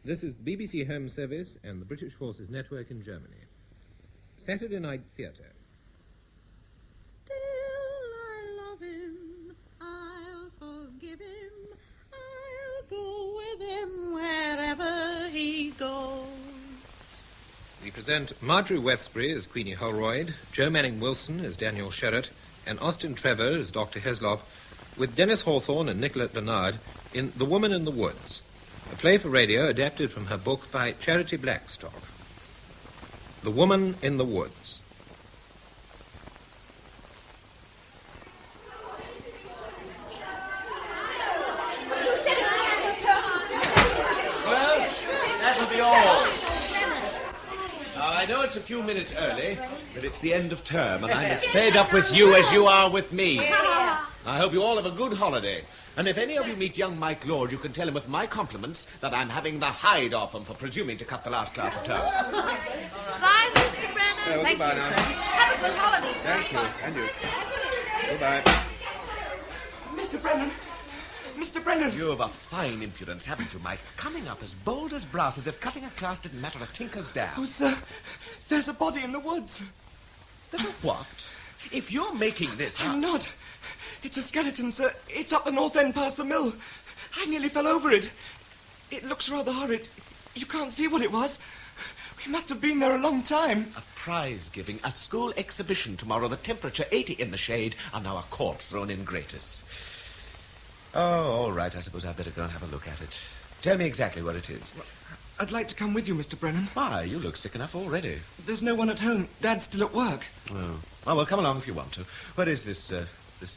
This is the BBC Home Service and the British Forces Network in Germany. Saturday Night Theatre. Still I love him, I'll forgive him, I'll go with him wherever he goes. We present Marjorie Westbury as Queenie Holroyd, Joe Manning Wilson as Daniel Sherratt, and Austin Trevor as Dr. Heslop, with Dennis Hawthorne and Nicolette Bernard in The Woman in the Woods, a play for radio adapted from her book by Charity Blackstock. The Woman in the Woods. Well, that'll be all. Now, I know it's a few minutes early, but it's the end of term, and I'm as fed up with you as you are with me. I hope you all have a good holiday. And if any of you meet young Mike Lord, you can tell him with my compliments that I'm having the hide off him for presuming to cut the last class of term. Bye, Mr. Brennan. Thank you, sir. Have a good holiday, sir. Thank you, and you. Goodbye. Mr. Brennan! Mr. Brennan! You have a fine impudence, haven't you, Mike? Coming up as bold as brass, as if cutting a class didn't matter a tinker's dam. Oh, sir, there's a body in the woods. There's a what? If you're making this up... I'm not. It's a skeleton, sir. It's up the north end past the mill. I nearly fell over it. It looks rather horrid. You can't see what it was. We must have been there a long time. A prize giving, a school exhibition tomorrow, the temperature 80 in the shade, and now a corpse thrown in gratis. Oh, all right, I suppose I'd better go and have a look at it. Tell me exactly what it is. I'd like to come with you, Mr. Brennan. Why, you look sick enough already. There's no one at home. Dad's still at work. Oh, well, come along if you want to. Where is this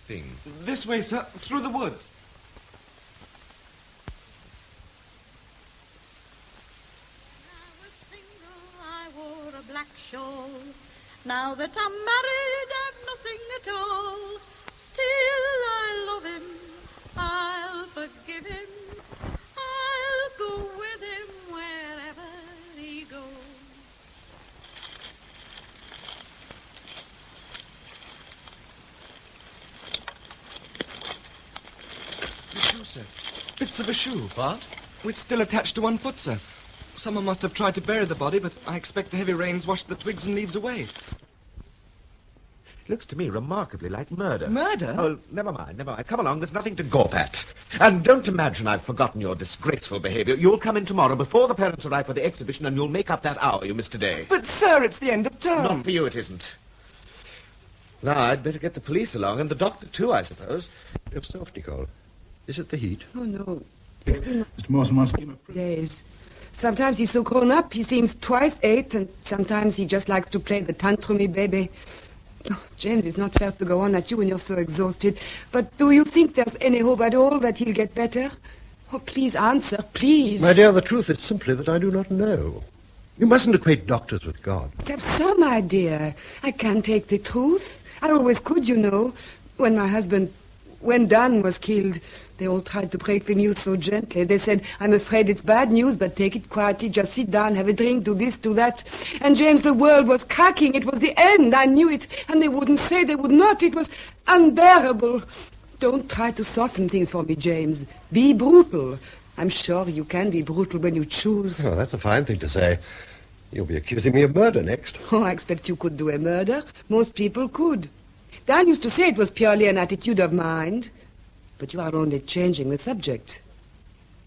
thing? This way, sir, through the woods. I wore a black shawl. Now that I'm married, I've nothing at all. Still, I love him. I'll forgive him. I'll go with him wherever he goes. The shoe, sir. Bits of a shoe. What? It's still attached to one foot, sir. Someone must have tried to bury the body, but I expect the heavy rains washed the twigs and leaves away. Looks to me remarkably like murder. Murder? Oh, never mind. Come along, there's nothing to gawp at. And don't imagine I've forgotten your disgraceful behaviour. You'll come in tomorrow before the parents arrive for the exhibition, and you'll make up that hour you missed today. But, sir, it's the end of term. Not for you, it isn't. Now, I'd better get the police along, and the doctor, too, I suppose. You're soft, Nicole. Is it the heat? Oh, no. Mr. Morrison wants to give him a present. Days. Sometimes he's so grown up, he seems twice 8, and sometimes he just likes to play the tantrumy baby. Oh, James, it's not fair to go on at you when you're so exhausted. But do you think there's any hope at all that he'll get better? Oh, please answer, please. My dear, the truth is simply that I do not know. You mustn't equate doctors with God. Have some idea. I can't take the truth. I always could, you know. When my husband, when Dan was killed, they all tried to break the news so gently. They said, I'm afraid it's bad news, but take it quietly. Just sit down, have a drink, do this, do that. And James, the world was cracking. It was the end. I knew it. And they wouldn't say, they would not. It was unbearable. Don't try to soften things for me, James. Be brutal. I'm sure you can be brutal when you choose. Oh, that's a fine thing to say. You'll be accusing me of murder next. Oh, I expect you could do a murder. Most people could. Dan used to say it was purely an attitude of mind. But you are only changing the subject.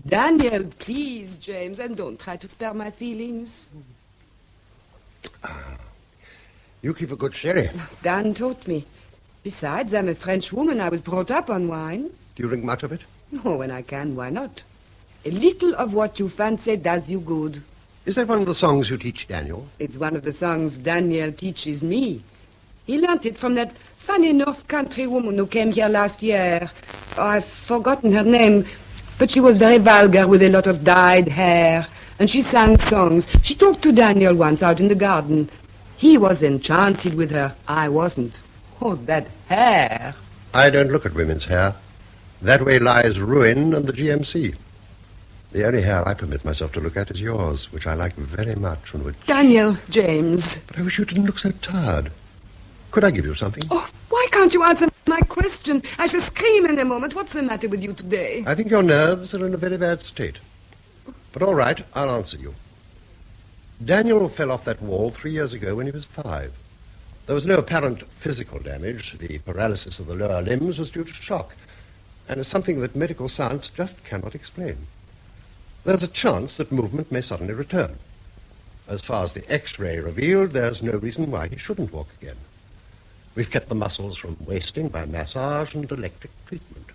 Daniel, please, James, and don't try to spare my feelings. You keep a good sherry. Dan taught me. Besides, I'm a French woman. I was brought up on wine. Do you drink much of it? Oh, when I can, why not? A little of what you fancy does you good. Is that one of the songs you teach Daniel? It's one of the songs Daniel teaches me. He learnt it from that funny North Country woman who came here last year. Oh, I've forgotten her name, but she was very vulgar with a lot of dyed hair, and she sang songs. She talked to Daniel once out in the garden. He was enchanted with her. I wasn't. Oh, that hair. I don't look at women's hair. That way lies ruin and the GMC. The only hair I permit myself to look at is yours, which I like very much and which... Daniel, James. But I wish you didn't look so tired. Could I give you something? Oh, why can't you answer my question? I shall scream in a moment. What's the matter with you today? I think your nerves are in a very bad state. But all right, I'll answer you. Daniel fell off that wall 3 years ago when he was 5. There was no apparent physical damage. The paralysis of the lower limbs was due to shock, and is something that medical science just cannot explain. There's a chance that movement may suddenly return. As far as the X-ray revealed, there's no reason why he shouldn't walk again. We've kept the muscles from wasting by massage and electric treatment.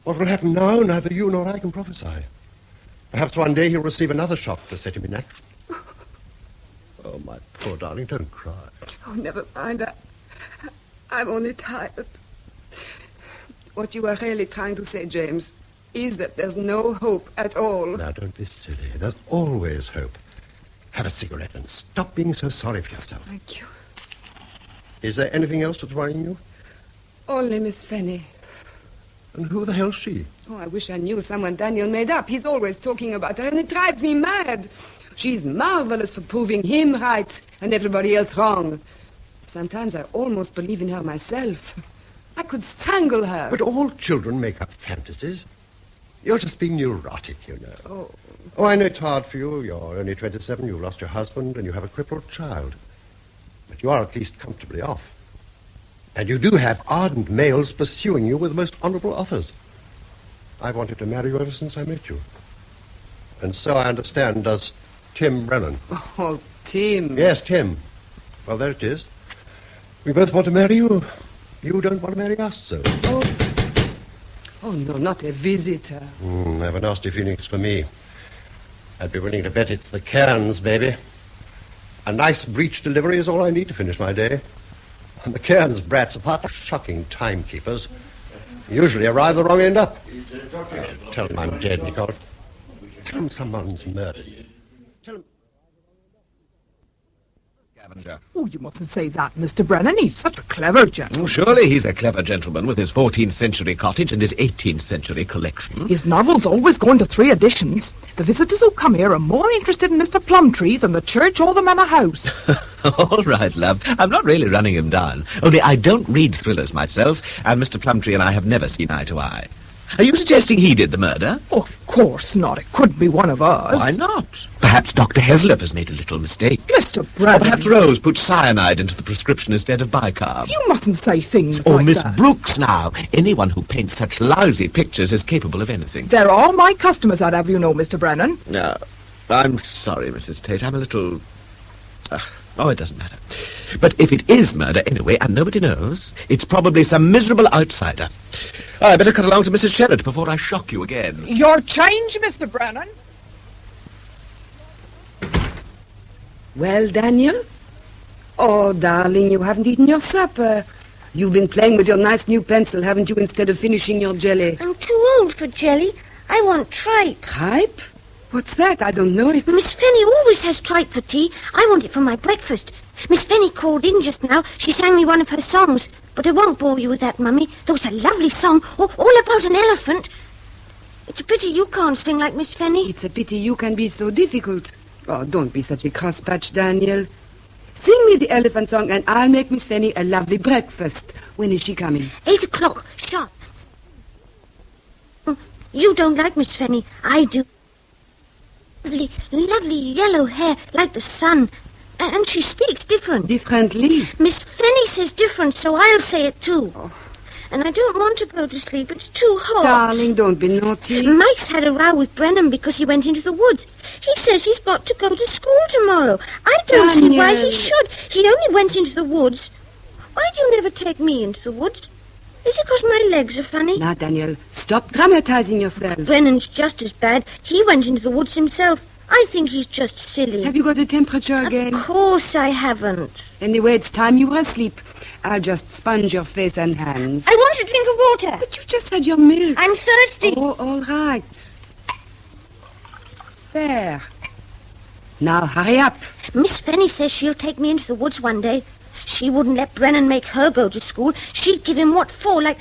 What will happen now, neither you nor I can prophesy. Perhaps one day he'll receive another shock to set him in action. Oh, my poor darling, don't cry. Oh, never mind. I'm only tired. What you are really trying to say, James, is that there's no hope at all. Now, don't be silly. There's always hope. Have a cigarette and stop being so sorry for yourself. Thank you. Is there anything else that's worrying you? Only Miss Fanny. And who the hell's she? Oh, I wish I knew someone Daniel made up. He's always talking about her, and it drives me mad. She's marvelous for proving him right and everybody else wrong. Sometimes I almost believe in her myself. I could strangle her. But all children make up fantasies. You're just being neurotic, you know. Oh, I know it's hard for you. You're only 27, you've lost your husband, and you have a crippled child. But you are at least comfortably off. And you do have ardent males pursuing you with the most honorable offers. I've wanted to marry you ever since I met you. And so I understand does Tim Brennan. Oh, Tim. Yes, Tim. Well, there it is. We both want to marry you. You don't want to marry us, so. Oh, no, not a visitor. I have a nasty feeling it's for me. I'd be willing to bet it's the Cairns, baby. A nice breech delivery is all I need to finish my day. And the Cairns brats, apart from shocking timekeepers, usually arrive the wrong end up. Tell them I'm dead, Nicole. Tell them someone's murdered you. Tell them... Oh, you mustn't say that, Mr. Brennan. He's such a clever gentleman. Oh, surely he's a clever gentleman with his 14th century cottage and his 18th century collection. His novels always go into 3 editions. The visitors who come here are more interested in Mr. Plumtree than the church or the manor house. All right, love. I'm not really running him down. Only I don't read thrillers myself, and Mr. Plumtree and I have never seen eye to eye. Are you suggesting he did the murder? Oh, of course not. It couldn't be one of us. Why not? Perhaps Dr. Heslop has made a little mistake. Mr. Brennan. Or perhaps Rose put cyanide into the prescription instead of bicarb. You mustn't say things Or like Miss that. Brooks now. Anyone who paints such lousy pictures is capable of anything. They're all my customers, I'd have you know, Mr. Brennan. No, I'm sorry, Mrs. Tait. I'm a little... Oh, it doesn't matter. But if it is murder anyway, and nobody knows, it's probably some miserable outsider. I better cut along to Mrs. Sherratt before I shock you again. Your change, Mr. Brennan. Well, Daniel? Oh, darling, you haven't eaten your supper. You've been playing with your nice new pencil, haven't you, instead of finishing your jelly? I'm too old for jelly. I want tripe. Tripe? What's that? I don't know it. Miss Fanny always has tripe for tea. I want it for my breakfast. Miss Fanny called in just now. She sang me one of her songs. But I won't bore you with that, Mummy. There was a lovely song, all about an elephant. It's a pity you can't sing like Miss Fanny. It's a pity you can be so difficult. Oh, don't be such a crosspatch, Daniel. Sing me the elephant song and I'll make Miss Fanny a lovely breakfast. When is she coming? 8 o'clock, sharp. You don't like Miss Fanny. I do. Lovely yellow hair, like the sun. And she speaks different. Differently? Miss Fanny says different, so I'll say it too. Oh. And I don't want to go to sleep. It's too hot. Darling, don't be naughty. Mike's had a row with Brennan because he went into the woods. He says he's got to go to school tomorrow. I don't see why he should. He only went into the woods. Why do you never take me into the woods? Is it because my legs are funny? Now, Daniel, stop dramatizing yourself. Brennan's just as bad. He went into the woods himself. I think he's just silly. Have you got the temperature again? Of course I haven't. Anyway, it's time you were asleep. I'll just sponge your face and hands. I want a drink of water. But you just had your milk. I'm thirsty. Oh, all right. There. Now, hurry up. Miss Fanny says she'll take me into the woods one day. She wouldn't let Brennan make her go to school. She'd give him what for? Like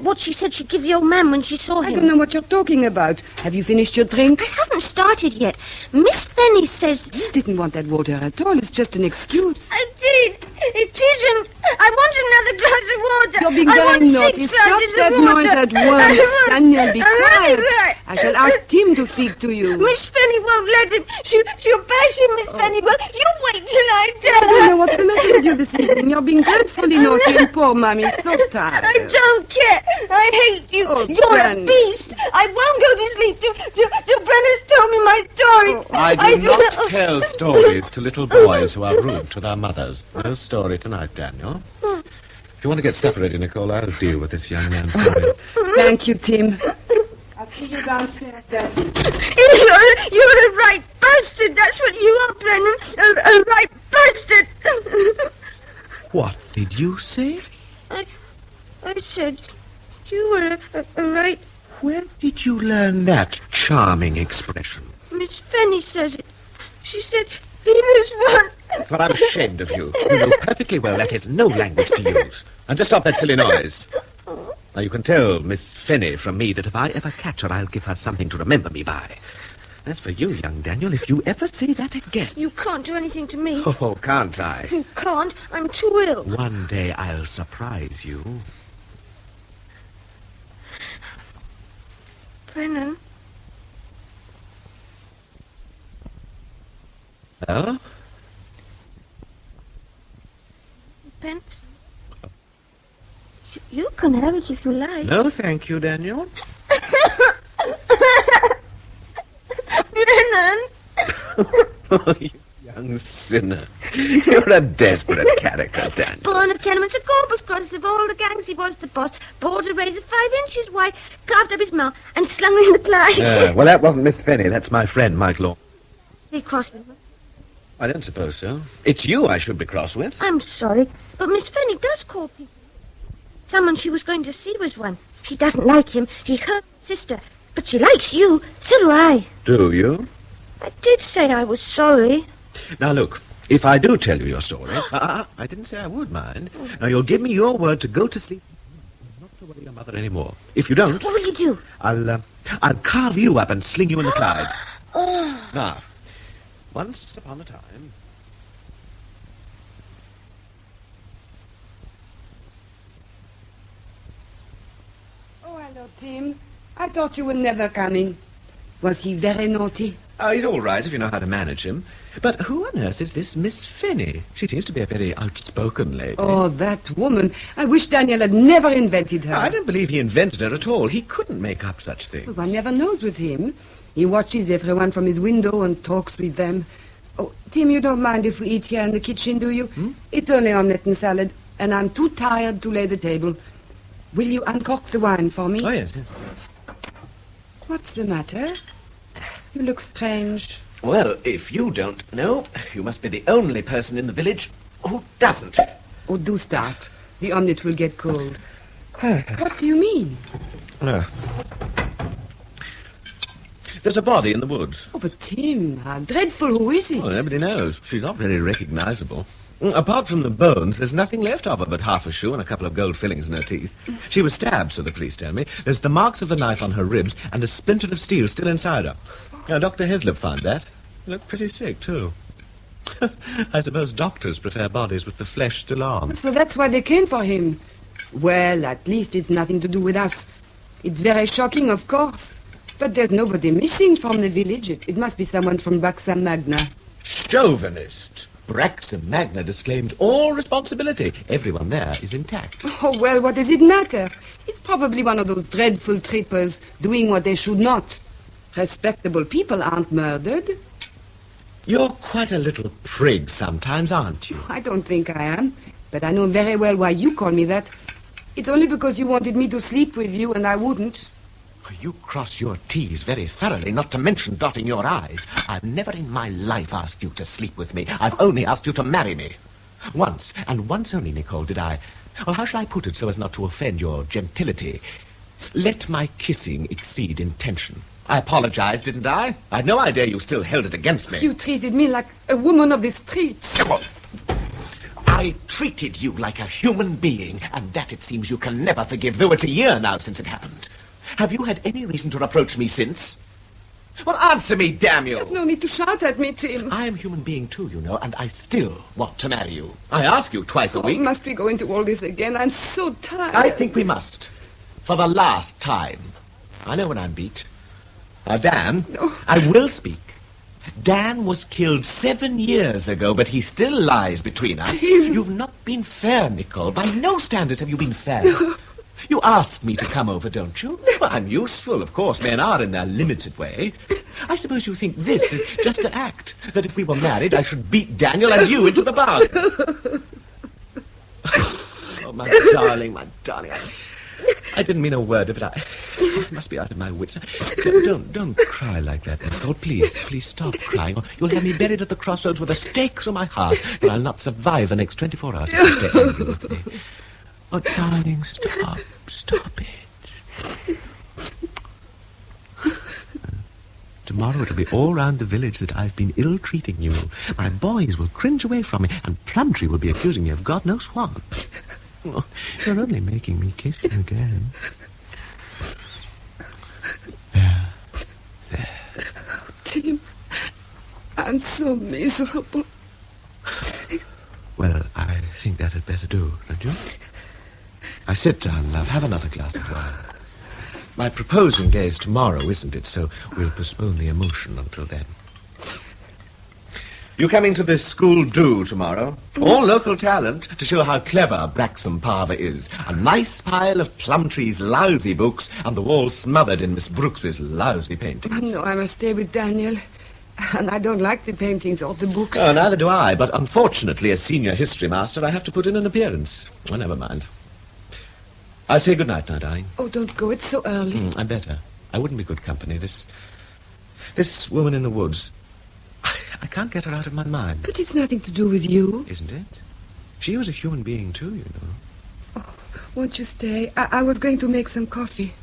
what she said she'd give the old man when she saw him. I don't know what you're talking about. Have you finished your drink? I haven't started yet. Miss Fanny says... You didn't want that water at all. It's just an excuse. I did. indeed. It isn't. I want another glass of water. You're being very naughty. Stop that noise at once. Daniel, be quiet. I shall ask Tim to speak to you. Miss Fanny won't let him. She'll bash him, Miss Fanny will. You wait till I tell I her. don't know what's the matter with you this evening. You're being dreadfully naughty and poor Mummy's so tired. I don't care. I hate you. Oh, You're Brennan. a beast. I won't go to sleep till Brennan's told me my story. I do not tell stories to little boys who are rude to their mothers. No story tonight, Daniel. If you want to get supper ready, Nicole, I'll deal with this young man for you. Thank you, Tim. I'll see you downstairs, Daddy. You're a right bastard. That's what you are, Brennan. A right bastard. What did you say? I said you were a right... Where did you learn that charming expression? Miss Fanny says it. She said he was one... Well, I'm ashamed of you. You know perfectly well that is no language to use. And just stop that silly noise. Now, you can tell Miss Fanny from me that if I ever catch her, I'll give her something to remember me by. As for you, young Daniel, if you ever say that again... You can't do anything to me. Oh, can't I? You can't. I'm too ill. One day I'll surprise you. Brennan. Oh? Pence? You can have it if you like. No, thank you, Daniel. Brennan! Oh, you young sinner. You're a desperate character, Daniel. Born of tenements of corpus crosses of all the gangs, he was the boss. Bought a razor 5 inches wide, carved up his mouth, and slung it in the plate. Well, that wasn't Miss Fanny. That's my friend, Michael. He crossed me. I don't suppose so. It's you I should be cross with. I'm sorry, but Miss Fanny does call people. Someone she was going to see was one. She doesn't like him. He hurt her sister. But she likes you. So do I. Do you? I did say I was sorry. Now, look, if I do tell you your story... I didn't say I would mind. Now, you'll give me your word to go to sleep. Not to worry your mother anymore. If you don't... What will you do? I'll carve you up and sling you in the Clyde. Now, once upon a time... Oh, hello, Tim. I thought you were never coming. Was he very naughty? He's all right if you know how to manage him. But who on earth is this Miss Fanny? She seems to be a very outspoken lady. Oh, that woman. I wish Daniel had never invented her. I don't believe he invented her at all. He couldn't make up such things. One never knows with him. He watches everyone from his window and talks with them. Oh, Tim, you don't mind if we eat here in the kitchen, do you? It's only omelette and salad, and I'm too tired to lay the table. Will you uncork the wine for me? Oh, yes. What's the matter? You look strange. Well, if you don't know, you must be the only person in the village who doesn't. Oh, do start. The omelette will get cold. What do you mean? There's a body in the woods. Oh, but Tim, how dreadful. Who is it? Oh, nobody knows. She's not very recognizable. Apart from the bones, there's nothing left of her but half a shoe and a couple of gold fillings in her teeth. She was stabbed, so the police tell me. There's the marks of the knife on her ribs and a splinter of steel still inside her. Now, Dr. Heslop found that. He looked pretty sick, too. I suppose doctors prefer bodies with the flesh still on. So that's why they came for him. Well, at least it's nothing to do with us. It's very shocking, of course. But there's nobody missing from the village. It must be someone from Baxam Magna. Chauvinist. Braxham Magna disclaimed all responsibility. Everyone there is intact. Oh, well, what does it matter? It's probably one of those dreadful trippers doing what they should not. Respectable people aren't murdered. You're quite a little prig sometimes, aren't you? I don't think I am, but I know very well why you call me that. It's only because you wanted me to sleep with you and I wouldn't. You cross your T's very thoroughly, not to mention dotting your I's. I've never in my life asked you to sleep with me. I've only asked you to marry me. Once, and once only, Nicole, did I... Well, how shall I put it so as not to offend your gentility? Let my kissing exceed intention. I apologized, didn't I? I'd no idea you still held it against me. You treated me like a woman of the streets. Come on. I treated you like a human being, and that it seems you can never forgive, though it's a year now since it happened. Have you had any reason to reproach me since? Well, answer me, damn you. There's no need to shout at me, Tim. I am a human being too, you know, and I still want to marry you. I ask you twice a week. Must we go into all this again? I'm so tired. I think we must. For the last time. I know when I'm beat. Now, Dan, I will speak. Dan was killed 7 years ago, but he still lies between us. Tim. You've not been fair, Nicole. By no standards have you been fair. No. You asked me to come over, don't you? Well, I'm useful, of course. Men are in their limited way. I suppose you think this is just an act. That if we were married, I should beat Daniel and you into the bargain. Oh, my darling, my darling. I didn't mean a word of it. I must be out of my wits. Don't cry like that, Nicole. Please stop crying. Or you'll have me buried at the crossroads with a stake through my heart, but I'll not survive the next 24 hours if you stay angry with me. Oh, darling, stop it. Tomorrow it'll be all round the village that I've been ill-treating you. My boys will cringe away from me, and Plumtree will be accusing me of God knows what. Oh, you're only making me kiss you again. There. Oh, Tim, I'm so miserable. Well, I think that had better do, don't you? Now sit down, love. Have another glass of wine. My proposing day is tomorrow, isn't it? So we'll postpone the emotion until then. You coming to the school do tomorrow? All local talent to show how clever Braxham Parva is. A nice pile of Plumtree's lousy books and the walls smothered in Miss Brooks's lousy paintings. No, I must stay with Daniel. And I don't like the paintings or the books. Oh, neither do I. But unfortunately, as senior history master, I have to put in an appearance. Oh, never mind. I'll say good night now, darling. Oh, don't go. It's so early. I better. I wouldn't be good company. This woman in the woods. I can't get her out of my mind. But it's nothing to do with you. Isn't it? She was a human being, too, you know. Oh, won't you stay? I was going to make some coffee.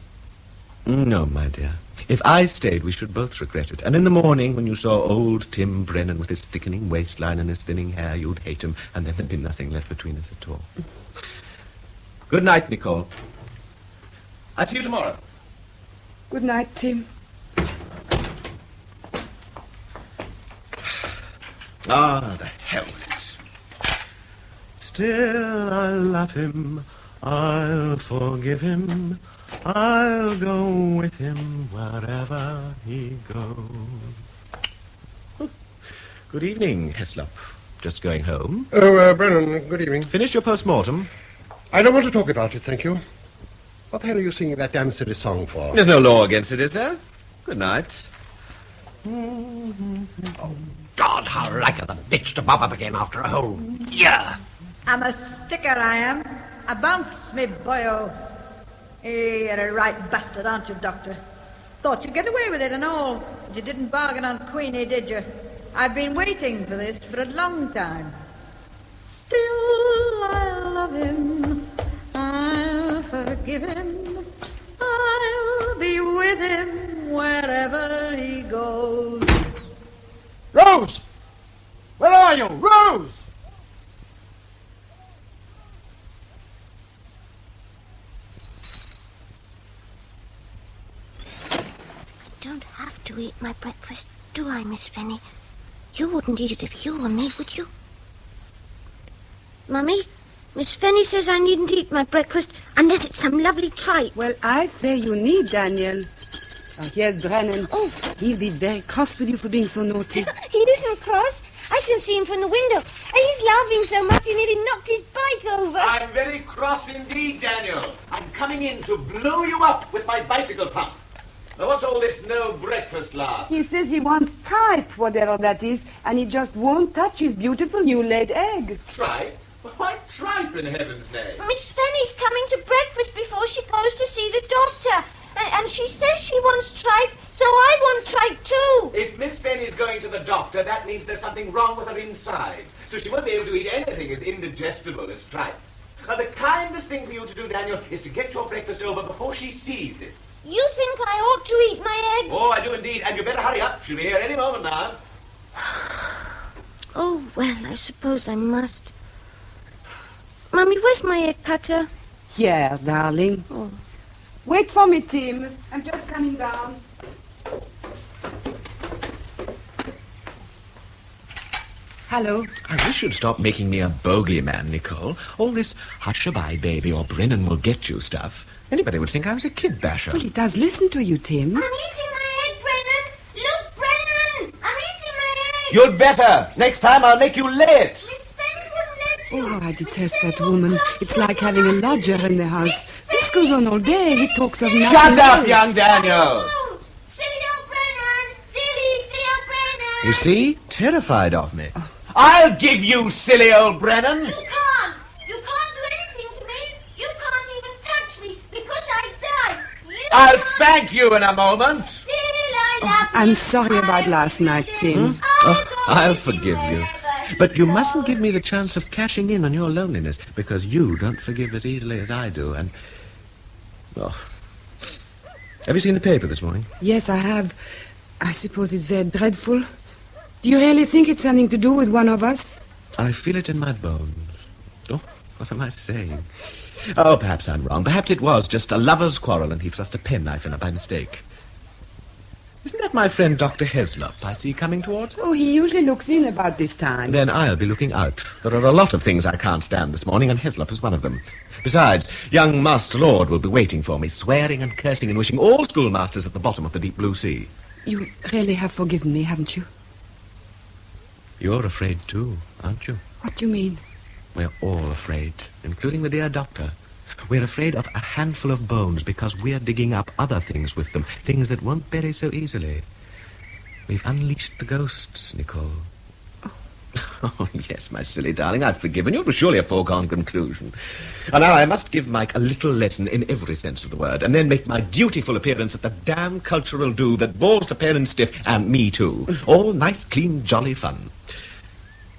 No, my dear. If I stayed, we should both regret it. And in the morning, when you saw old Tim Brennan with his thickening waistline and his thinning hair, you'd hate him, and then there'd be nothing left between us at all. Good night, Nicole. I'll see you tomorrow. Good night, Tim. Ah, the hell with it. Still, I love him. I'll forgive him. I'll go with him wherever he goes. Good evening, Heslop. Just going home? Oh, Brennan, good evening. Finished your post-mortem? I don't want to talk about it, thank you. What the hell are you singing that damn silly song for? There's no law against it, is there? Good night. Oh, God, how like the bitch to bob up again after a whole year. I'm a sticker, I am. A bounce, me boyo. You're a right bastard, aren't you, Doctor? Thought you'd get away with it and all. But you didn't bargain on Queenie, did you? I've been waiting for this for a long time. Still I love him, I'll forgive him, I'll be with him wherever he goes. Rose! Where are you? Rose! I don't have to eat my breakfast, do I, Miss Fanny? You wouldn't eat it if you were me, would you? Mummy, Miss Fanny says I needn't eat my breakfast unless it's some lovely tripe. Well, I say you need, Daniel. Oh, here's Brennan. Oh, he'll be very cross with you for being so naughty. He isn't cross. I can see him from the window. And he's laughing so much he nearly knocked his bike over. I'm very cross indeed, Daniel. I'm coming in to blow you up with my bicycle pump. Now, what's all this no breakfast laugh? He says he wants tripe, whatever that is, and he just won't touch his beautiful new-laid egg. Tripe? Why tripe in heaven's name? Miss Fanny's coming to breakfast before she goes to see the doctor. And she says she wants tripe, so I want tripe too. If Miss Fanny's going to the doctor, that means there's something wrong with her inside. So she won't be able to eat anything as indigestible as tripe. Now, the kindest thing for you to do, Daniel, is to get your breakfast over before she sees it. You think I ought to eat my egg? Oh, I do indeed. And you better hurry up. She'll be here any moment now. Oh, well, I suppose I must. Mummy, where's my egg cutter? Here, darling. Oh. Wait for me, Tim. I'm just coming down. Hello. I wish you'd stop making me a bogeyman, Nicole. All this hush-a-bye, baby, or Brennan will get you stuff. Anybody would think I was a kid basher. Well, he does listen to you, Tim. I'm eating my egg, Brennan. Look, Brennan, I'm eating my egg. You'd better. Next time I'll make you lay it. Miss Penny wouldn't let you. Oh, I detest that woman. It's like having a lodger in the house. This goes on all day. He talks of nothing Shut up, else. young Daniel. Oh, silly old Brennan. Silly old Brennan. You see? Terrified of me. I'll give you, silly old Brennan. You can't. You can't do anything to me. You can't even touch me because I died. I'll spank you in a moment. Still, I love I'm you. sorry about last night, Tim. Oh, I'll forgive you. But you mustn't give me the chance of cashing in on your loneliness, because you don't forgive as easily as I do, and... Oh. Have you seen the paper this morning? Yes, I have. I suppose it's very dreadful. Do you really think it's something to do with one of us? I feel it in my bones. Oh, what am I saying? Oh, perhaps I'm wrong. Perhaps it was just a lover's quarrel and he thrust a penknife in her by mistake. Isn't that my friend Dr. Heslop I see coming towards us? Oh, he usually looks in about this time. Then I'll be looking out. There are a lot of things I can't stand this morning, and Heslop is one of them. Besides, young Master Lord will be waiting for me, swearing and cursing and wishing all schoolmasters at the bottom of the deep blue sea. You really have forgiven me, haven't you? You're afraid too, aren't you? What do you mean? We're all afraid, including the dear doctor. We're afraid of a handful of bones because we're digging up other things with them, things that won't bury so easily. We've unleashed the ghosts, Nicole. Oh, yes, my silly darling, I've forgiven you. It was surely a foregone conclusion. And now I must give Mike a little lesson in every sense of the word, and then make my dutiful appearance at the damn cultural do that bores the parents stiff, and me too. All nice, clean, jolly fun.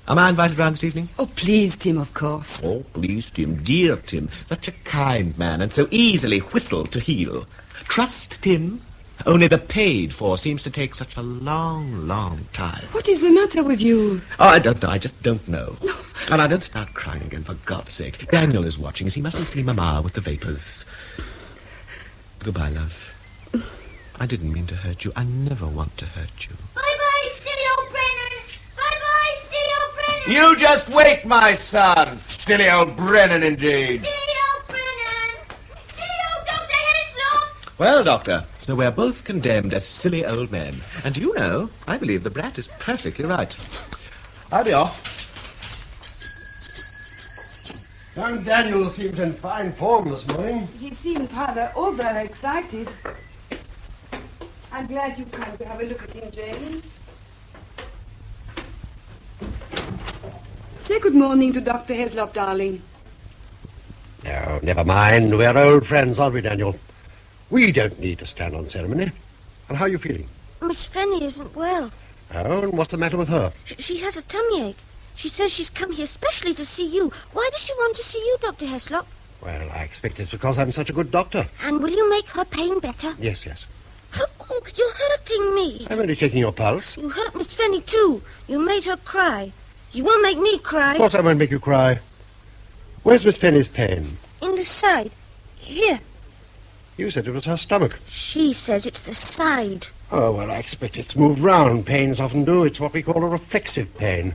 Am I invited round this evening? Oh, please, Tim, of course. Oh, please, Tim, dear Tim. Such a kind man, and so easily whistled to heel. Trust, Tim. Only the paid for seems to take such a long, long time. What is the matter with you? Oh, I don't know. I just don't know. No. And I don't start crying again, for God's sake. Daniel is watching us. He mustn't see Mama with the vapors. Goodbye, love. I didn't mean to hurt you. I never want to hurt you. Bye-bye, silly old Brennan. Bye-bye, silly old Brennan. You just wait, my son. Silly old Brennan, indeed. Silly old Brennan. Silly old Dr. Heslop. Well, Doctor, so we're both condemned as silly old men. And do you know, I believe the brat is perfectly right. I'll be off. Young Daniel seems in fine form this morning. He seems rather overexcited. I'm glad you come to have a look at him, James. Say good morning to Dr. Heslop, darling. Oh, never mind. We're old friends, aren't we, Daniel? We don't need to stand on ceremony. And how are you feeling? Miss Fanny isn't well. Oh, and what's the matter with her? She has a tummy ache. She says she's come here specially to see you. Why does she want to see you, Dr. Heslop? Well, I expect it's because I'm such a good doctor. And will you make her pain better? Yes, yes. Oh, you're hurting me. I'm only taking your pulse. You hurt Miss Fanny, too. You made her cry. You won't make me cry. Of course I won't make you cry. Where's Miss Fanny's pain? In the side. Here. You said it was her stomach. She says it's the side. Oh, well, I expect it's moved round. Pains often do. It's what we call a reflexive pain.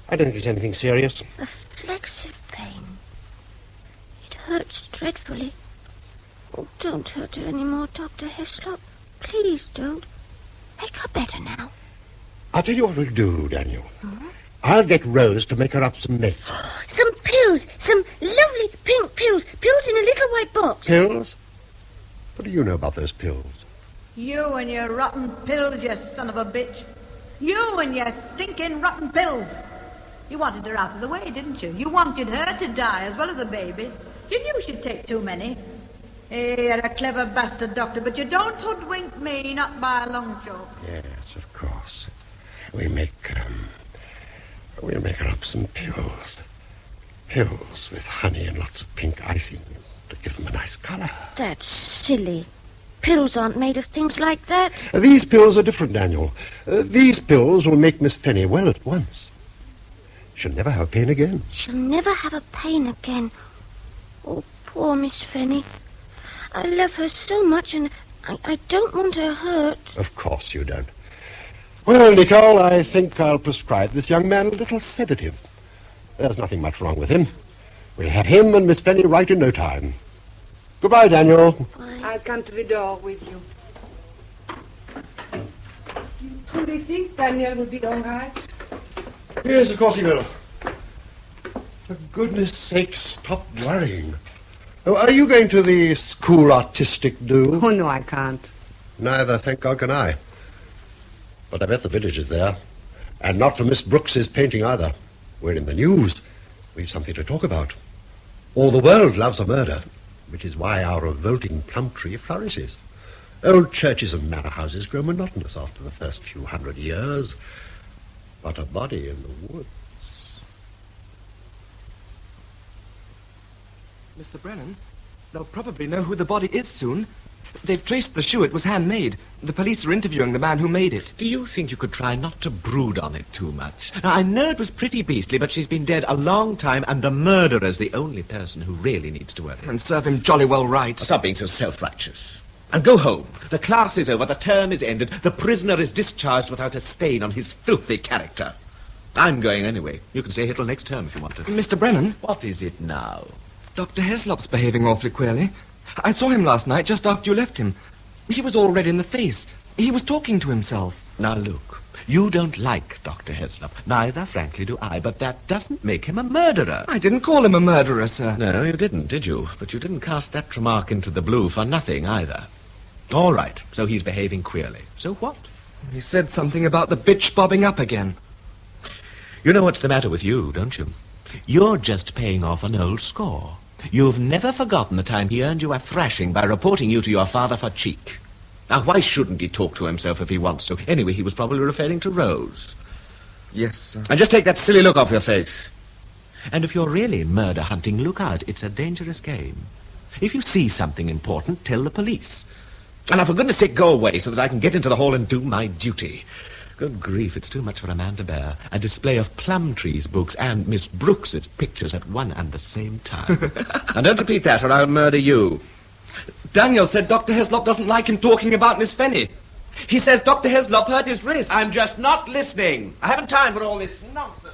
I don't think it's anything serious. Reflexive pain. It hurts dreadfully. Oh, don't hurt her any more, Dr. Heslop. Please don't. Make her better now. I'll tell you what we'll do, Daniel. I'll get Rose to make her up some mess. Some pills. Some lovely pink pills. Pills in a little white box. Pills? What do you know about those pills? You and your rotten pills, you son of a bitch. You and your stinking rotten pills. You wanted her out of the way, didn't you? You wanted her to die as well as the baby. You knew she'd take too many. Hey, you're a clever bastard, Doctor, but you don't hoodwink me, not by a long shot. Yes, of course. We'll make her up some pills. Pills with honey and lots of pink icing to give them a nice colour. That's silly. Pills aren't made of things like that. These pills are different, Daniel. These pills will make Miss Fanny well at once. She'll never have pain again. She'll never have a pain again. Oh, poor Miss Fanny. I love her so much, and I don't want her hurt. Of course you don't. Well, Nicole, I think I'll prescribe this young man a little sedative. There's nothing much wrong with him. We'll have him and Miss Fanny right in no time. Goodbye, Daniel. I'll come to the door with you. Do they think Daniel will be all right? Yes, of course he will. For goodness sake, stop worrying. Oh, are you going to the school artistic do? Oh, no, I can't. Neither, thank God, can I. But I bet the village is there. And not for Miss Brooks's painting either. We're in the news. We've something to talk about. All the world loves a murder, which is why our revolting Plumtree flourishes. Old churches and manor houses grow monotonous after the first few 100 years. But a body in the woods... Mr. Brennan, they'll probably know who the body is soon. They've traced the shoe. It was handmade. The police are interviewing the man who made it. Do you think you could try not to brood on it too much? Now, I know it was pretty beastly, but she's been dead a long time, and the murderer's the only person who really needs to work. And serve him jolly well right. Stop being so self-righteous. And go home. The class is over, the term is ended, the prisoner is discharged without a stain on his filthy character. I'm going anyway. You can stay here till next term if you want to. Mr. Brennan? What is it now? Dr. Heslop's behaving awfully queerly. I saw him last night just after you left him. He was all red in the face. He was talking to himself. Now, look, you don't like Dr. Heslop. Neither, frankly, do I, but that doesn't make him a murderer. I didn't call him a murderer, sir. No, you didn't, did you? But you didn't cast that remark into the blue for nothing, either. All right, so he's behaving queerly. So what? He said something about the bitch bobbing up again. You know what's the matter with you, don't you? You're just paying off an old score. You've never forgotten the time he earned you a thrashing by reporting you to your father for cheek. Now, why shouldn't he talk to himself if he wants to? Anyway, he was probably referring to Rose. Yes, sir. And just take that silly look off your face. And if you're really murder hunting, look out. It's a dangerous game. If you see something important, tell the police. And now, for goodness sake, go away so that I can get into the hall and do my duty. Good grief, it's too much for a man to bear. A display of Plumtree's books and Miss Brooks's pictures at one and the same time. And don't repeat that or I'll murder you. Daniel said Dr. Heslop doesn't like him talking about Miss Fanny. He says Dr. Heslop hurt his wrist. I'm just not listening. I haven't time for all this nonsense.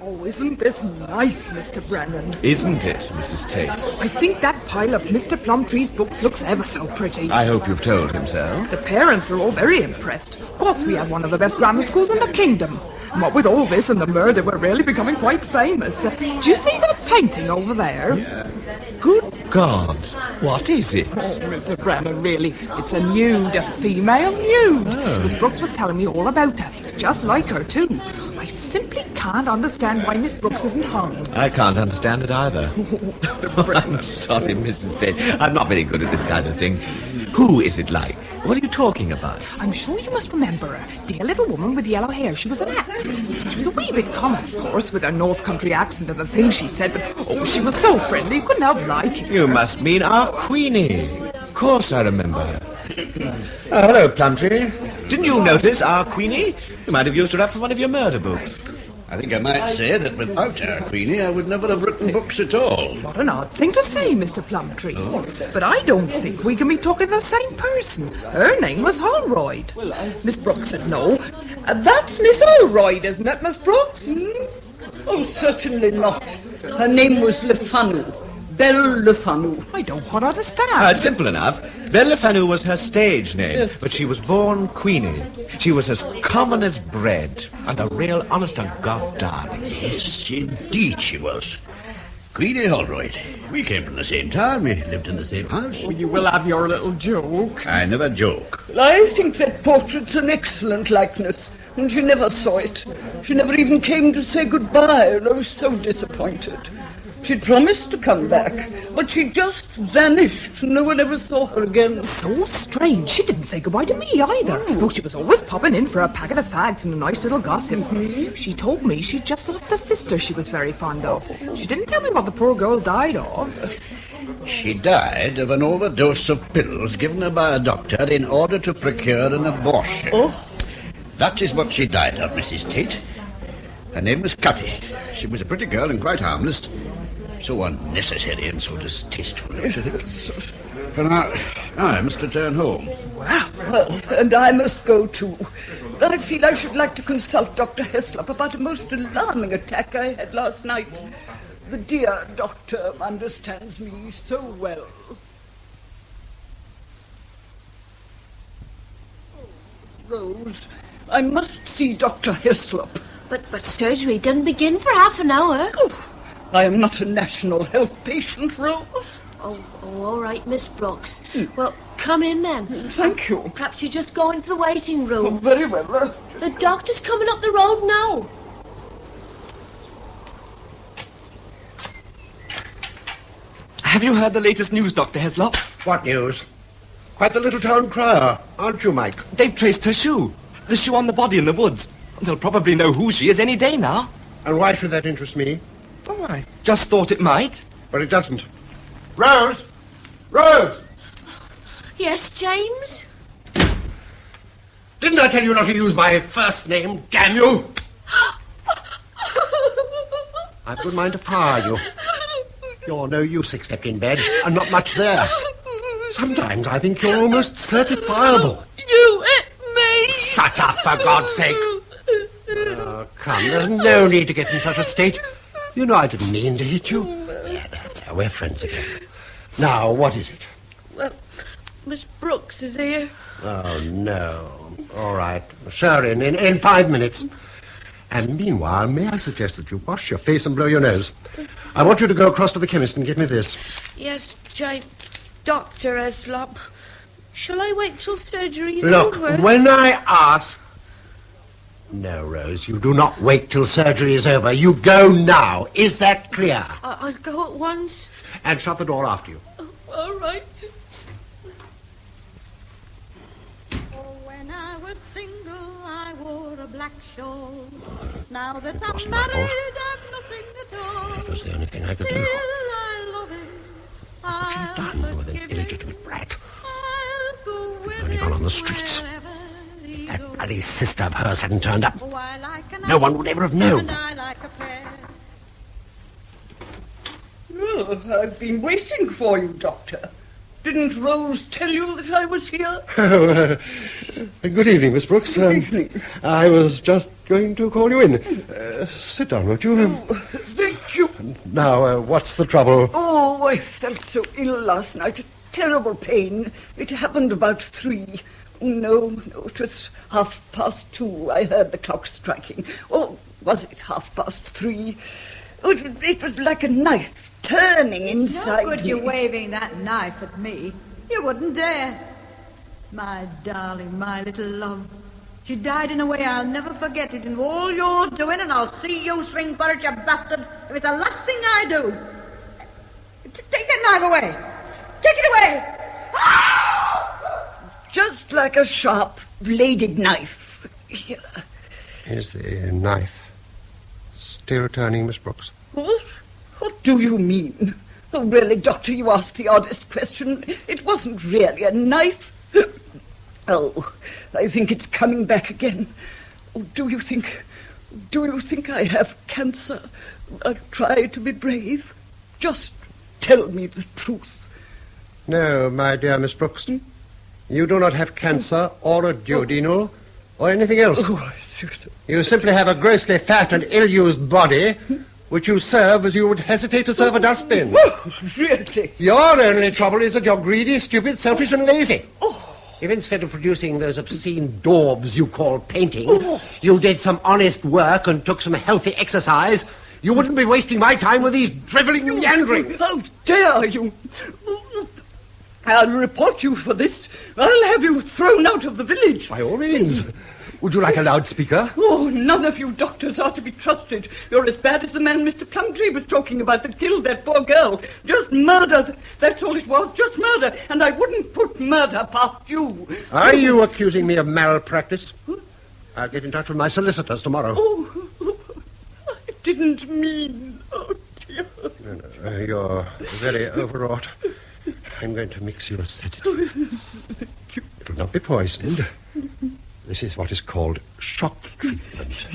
Oh, isn't this nice, Mr. Brennan? Isn't it, Mrs. Tait? I think that pile of Mr. Plumtree's books looks ever so pretty. I hope you've told him so. The parents are all very impressed. Of course, we have one of the best grammar schools in the kingdom. And what with all this and the murder, we're really becoming quite famous. Do you see that painting over there? Yeah. Good God. What is it? Oh, Mr. Brennan, really. It's a nude, a female nude. Oh. Miss Brooks was telling me all about her. It's just like her, too. I simply can't understand why Miss Brooks isn't hung. I can't understand it either. I'm sorry, Mrs. Tait. I'm not very good at this kind of thing. Who is it like? What are you talking about? I'm sure you must remember her. Dear little woman with yellow hair. She was an actress. She was a wee bit common, of course, with her North Country accent and the things she said, but, oh, she was so friendly, you couldn't help liking her. You must mean our Queenie. Of course I remember her. Oh, hello, Plumtree. Didn't you notice our Queenie? You might have used her up for one of your murder books. I think I might say that without our Queenie, I would never have written books at all. What an odd thing to say, Mr. Plumtree. Oh. But I don't think we can be talking the same person. Her name was Holroyd. Miss Brooks said no. That's Miss Holroyd, isn't it, Miss Brooks? Oh, certainly not. Her name was Le Fanu. Belle Le Fanu. I don't quite understand. It's simple enough. Belle Le Fanu was her stage name, but she was born Queenie. She was as common as bread, and a real honest-to-God darling. Yes, indeed she was. Queenie Holroyd. We came from the same town. We lived in the same house. Oh, you will have your little joke. I never joke. Well, I think that portrait's an excellent likeness, and she never saw it. She never even came to say goodbye, and I was so disappointed. She'd promised to come back, but she just vanished. No one ever saw her again. So strange. She didn't say goodbye to me either, though she was always popping in for a packet of fags and a nice little gossip. She told me she'd just lost a sister she was very fond of. She didn't tell me what the poor girl died of. She died of an overdose of pills given her by a doctor in order to procure an abortion. Oh. That is what she died of, Mrs. Tait. Her name was Cuffy. She was a pretty girl and quite harmless. So unnecessary and so distasteful, don't you think? Can I must turn home. Well, and I must go too. I feel I should like to consult Dr. Heslop about a most alarming attack I had last night. The dear doctor understands me so well. Rose, I must see Dr. Heslop. But surgery doesn't begin for half an hour. Oh, I am not a national health patient, Rose. Oh, all right, Miss Brooks. Well, come in then. Thank you. Perhaps you just go into the waiting room. Oh, very well. The doctor's coming up the road now. Have you heard the latest news, Dr. Heslop? What news? Quite the little town crier, aren't you, Mike? They've traced her shoe. The shoe on the body in the woods. They'll probably know who she is any day now. And why should that interest me? Oh, I just thought it might. But it doesn't. Rose! Rose! Yes, James? Didn't I tell you not to use my first name, damn you? I've a good mind to fire you. You're no use except in bed, and not much there. Sometimes I think you're almost certifiable. You hit me! Shut up, for God's sake! Oh, come, there's no need to get in such a state. You know I didn't mean to hit you. There, we're friends again. Now, what is it? Well, Miss Brooks is here. Oh, no. All right. Sure, in 5 minutes. And meanwhile, may I suggest that you wash your face and blow your nose? I want you to go across to the chemist and get me this. Yes, James. Dr. Heslop. Shall I wait till surgery's Look, over? when I ask... No, Rose, you do not wait till surgery is over. You go now. Is that clear? I'll go at once. And shut the door after you. Oh, all right. When I was single, I wore a black shawl. Now that I'm wasn't my fault. married, I've nothing at all. That was the only thing I could do. Still, I love him. What have you done with an forgive him. illegitimate brat? I'll go with Only gone on the streets. wherever he That goes. bloody sister of hers hadn't turned up. Oh, I like an No one would ever have known. And I like a pear. Oh, I've been waiting for you, Doctor. Didn't Rose tell you that I was here? Oh, good evening, Miss Brooks. Good evening. I was just going to call you in. Sit down, won't you? Thank you. Now, what's the trouble? Oh, I felt so ill last night. A terrible pain. It happened about 3. No, it was 2:30. I heard the clock striking. Or was it 3:30? Oh, it was like a knife turning inside No good me. you waving that knife at me. You wouldn't dare. My darling, my little love. She died in a way I'll never forget it. And all you're doing, and I'll see you swing for it, you bastard, if it's the last thing I do. Take that knife away. Take it away. Just like a sharp bladed knife. Here. Is the knife still turning, Miss Brooks? What? What do you mean? Oh, really, Doctor, you asked the oddest question. It wasn't really a knife. Oh, I think it's coming back again. Oh, do you think I have cancer? I'll try to be brave. Just tell me the truth. No, my dear Miss Brooks. You do not have cancer or a duodenal or anything else. Oh, I see. You simply have a grossly fat and ill-used body which you serve as you would hesitate to serve a dustbin. Oh, really? Your only trouble is that you're greedy, stupid, selfish, and lazy. If instead of producing those obscene daubs you call painting, you did some honest work and took some healthy exercise, you wouldn't be wasting my time with these drivelling meanderings. How dare you? I'll report you for this. I'll have you thrown out of the village. By all means. Would you like a loudspeaker? Oh, none of you doctors are to be trusted. You're as bad as the man Mr. Plumtree was talking about that killed that poor girl. Just murder. That's all it was, just murder. And I wouldn't put murder past you. Are you accusing me of malpractice? I'll get in touch with my solicitors tomorrow. Oh, I didn't mean... Oh, dear. No, you're very overwrought. I'm going to mix you a sedative. It will not be poisoned. This is what is called shock treatment.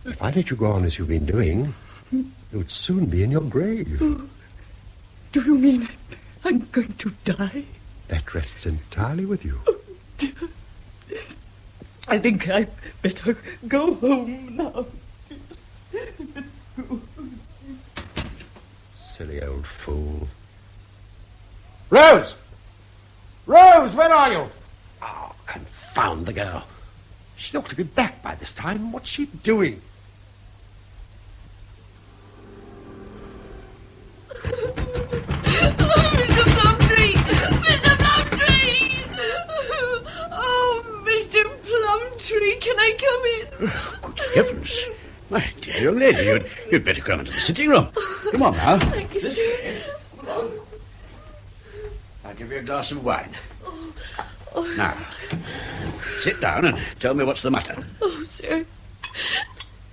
If I let you go on as you've been doing, you would soon be in your grave. Do you mean I'm going to die? That rests entirely with you. I think I'd better go home now. Silly old fool. Rose! Rose, where are you? Oh, confound the girl. She ought to be back by this time. What's she doing? Mr. Plumtree! Mr. Plumtree! Oh, Mr. Plumtree, can I come in? Good heavens. My dear young lady, you'd better come into the sitting room. Come on now. Thank you, sir. I'll give you a glass of wine. Oh. Now, sit down and tell me what's the matter. Oh, sir.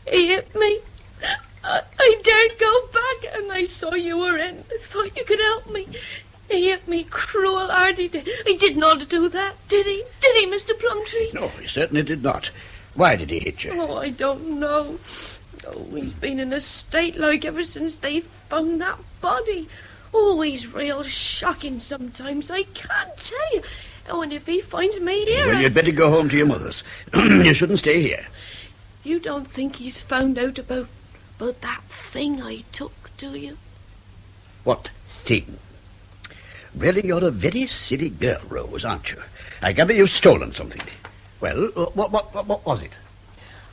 He hit me. I dared go back, and I saw you were in. I thought you could help me. He hit me cruel hard. He didn't ought to do that, did he? Did he, Mr. Plumtree? No, he certainly did not. Why did he hit you? Oh, I don't know. Oh, he's been in a state like ever since they found that body. Oh, he's real shocking sometimes, I can't tell you. Oh, and if he finds me here... Well, you'd better go home to your mother's. You shouldn't stay here. You don't think he's found out about that thing I took, do you? What thing? Really, you're a very silly girl, Rose, aren't you? I gather you've stolen something. Well, what was it?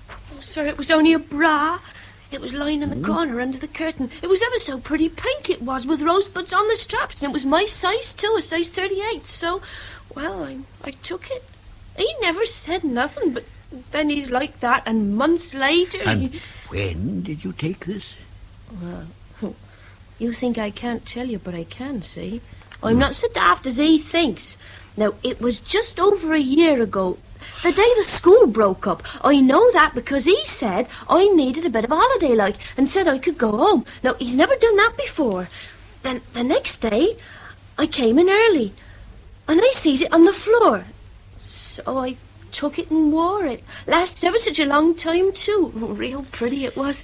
Oh, sir, it was only a bra. It was lying in the corner under the curtain. It was ever so pretty pink it was, with rosebuds on the straps, and it was my size too, a size 38, so, well, I took it. He never said nothing, but then he's like that, and months later... And when did you take this? Well, you think I can't tell you, but I can, see? I'm not so daft as he thinks. Now, it was just over a year ago, the day the school broke up. I know that because he said I needed a bit of a holiday, like, and said I could go home. Now, he's never done that before. Then, the next day, I came in early, and I sees it on the floor. So I took it and wore it. Lasted ever such a long time, too. Real pretty it was.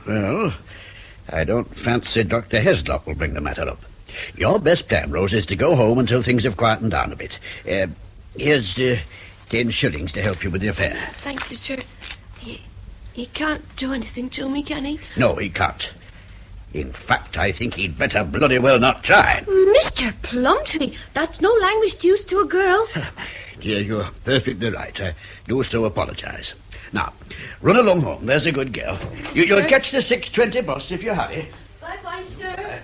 Well, I don't fancy Dr. Heslop will bring the matter up. Your best plan, Rose, is to go home until things have quietened down a bit. Here's 10 shillings to help you with the affair. Thank you, sir. He can't do anything to me, can he? No, he can't. In fact, I think he'd better bloody well not try. Mr. Plumtree, that's no language to use to a girl. Dear, you're perfectly right. I do so apologize. Now, run along home. There's a good girl. You'll catch the 6:20 bus if you hurry. Bye-bye, sir.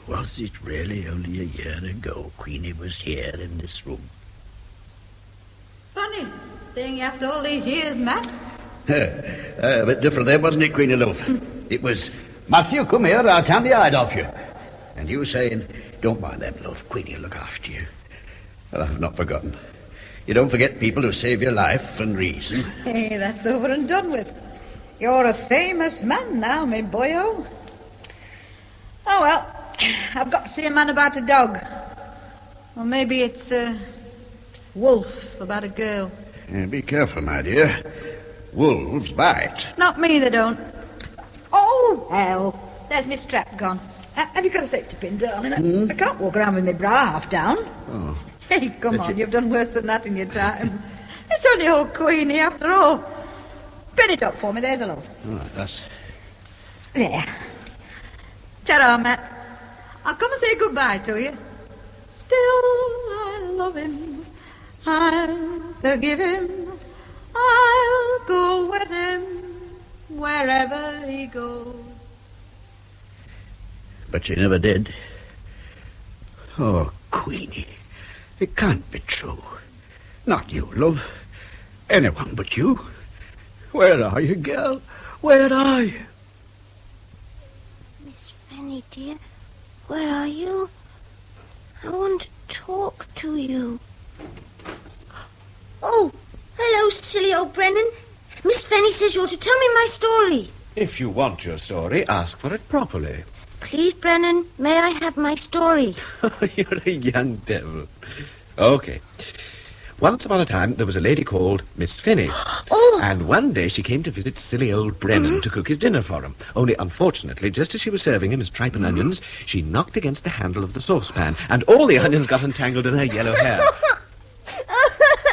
Was it really only a year ago Queenie was here in this room? Funny, seeing after all these years, Matt. A bit different there, wasn't it, Queenie Love? It was, Matthew, come here, I'll tan the hide off you. And you saying, don't mind them, love, Queenie will look after you. Well, I've not forgotten. You don't forget people who save your life and reason. Hey, that's over and done with. You're a famous man now, me boyo. Oh, well, I've got to see a man about a dog. Or maybe it's Wolf about a girl. Be careful, my dear. Wolves bite. Not me, they don't. Oh, hell. There's my strap gone. Have you got a safety pin, darling? I can't walk around with my bra half down. Oh. Hey, come on, you've done worse than that in your time. It's only old Queenie after all. Pin it up for me, there's a love. Oh, that's... There. Ta-ra, Matt. I'll come and say goodbye to you. Still, I love him. I'll forgive him. I'll go with him wherever he goes. But you never did. Oh, Queenie, it can't be true. Not you, love. Anyone but you. Where are you, girl? Where are you? Miss Fanny, dear, where are you? I want to talk to you. Oh, hello, silly old Brennan. Miss Fanny says you're to tell me my story. If you want your story, ask for it properly. Please, Brennan, may I have my story? You're a young devil. Okay. Once upon a time, there was a lady called Miss Fenny. Oh! And one day she came to visit silly old Brennan to cook his dinner for him. Only, unfortunately, just as she was serving him his tripe and onions, she knocked against the handle of the saucepan, and all the onions got entangled in her yellow hair.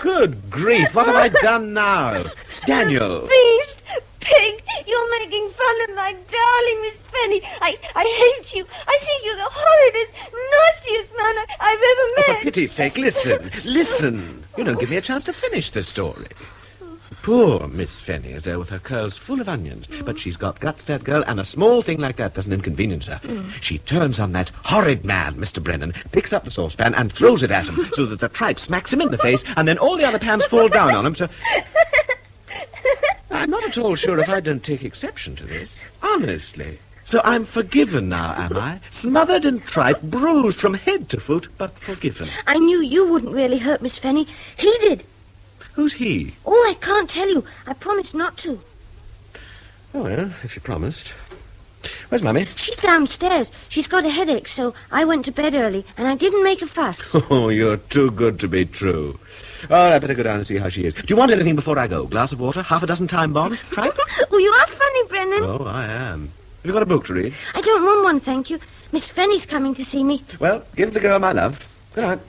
Good grief, what have I done now? Daniel! Beast! Pig! You're making fun of my darling Miss Fenny. I hate you. I think you're the horridest, nastiest man I've ever met. For pity's sake, listen. You don't give me a chance to finish the story. Poor Miss Fenny is there with her curls full of onions, but she's got guts, that girl, and a small thing like that doesn't inconvenience her. She turns on that horrid man, Mr. Brennan, picks up the saucepan and throws it at him so that the tripe smacks him in the face, and then all the other pans fall down on him, so... I'm not at all sure if I don't take exception to this. Honestly. So I'm forgiven now, am I? Smothered in tripe, bruised from head to foot, but forgiven. I knew you wouldn't really hurt Miss Fenny. He did. Who's he? Oh, I can't tell you. I promised not to. Oh, well, if you promised. Where's Mummy? She's downstairs. She's got a headache, so I went to bed early, and I didn't make a fuss. Oh, you're too good to be true. Oh, I'd better go down and see how she is. Do you want anything before I go? Glass of water? Half a dozen time bombs? Tripe? Oh, you are funny, Brennan. Oh, I am. Have you got a book to read? I don't want one, thank you. Miss Fenny's coming to see me. Well, give the girl my love. Good night.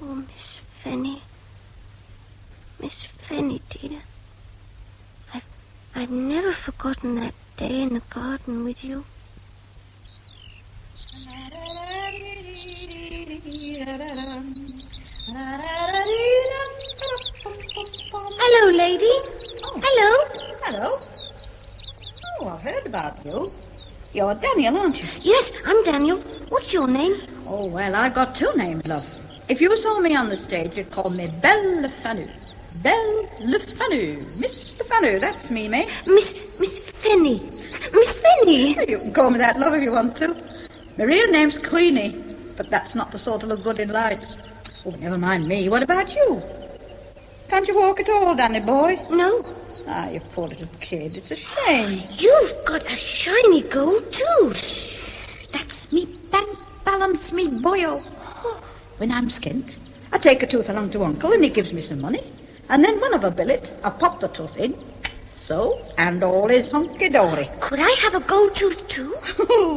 Oh, Miss Fenny. Miss Fenny, dear. I've never forgotten that day in the garden with you. Hello, lady. Oh. Hello. Hello. Oh, I've heard about you. You're Daniel, aren't you? Yes, I'm Daniel. What's your name? Oh, well, I've got two names, love. If you saw me on the stage, you'd call me Belle Le Fanu. Belle Le Fanu. Miss Le Fanu, that's me, mate. Miss Fenny. Miss Fenny. You can call me that, love, if you want to. My real name's Queenie, but that's not the sort to look good in lights. Oh, never mind me. What about you? Can't you walk at all, Danny boy? No. Ah, you poor little kid. It's a shame. You've got a shiny gold tooth. That's me bank balance, me boyo. When I'm skint, I take a tooth along to Uncle and he gives me some money. And then when I've a billet, I pop the tooth in. So, and all is hunky-dory. Could I have a gold tooth too?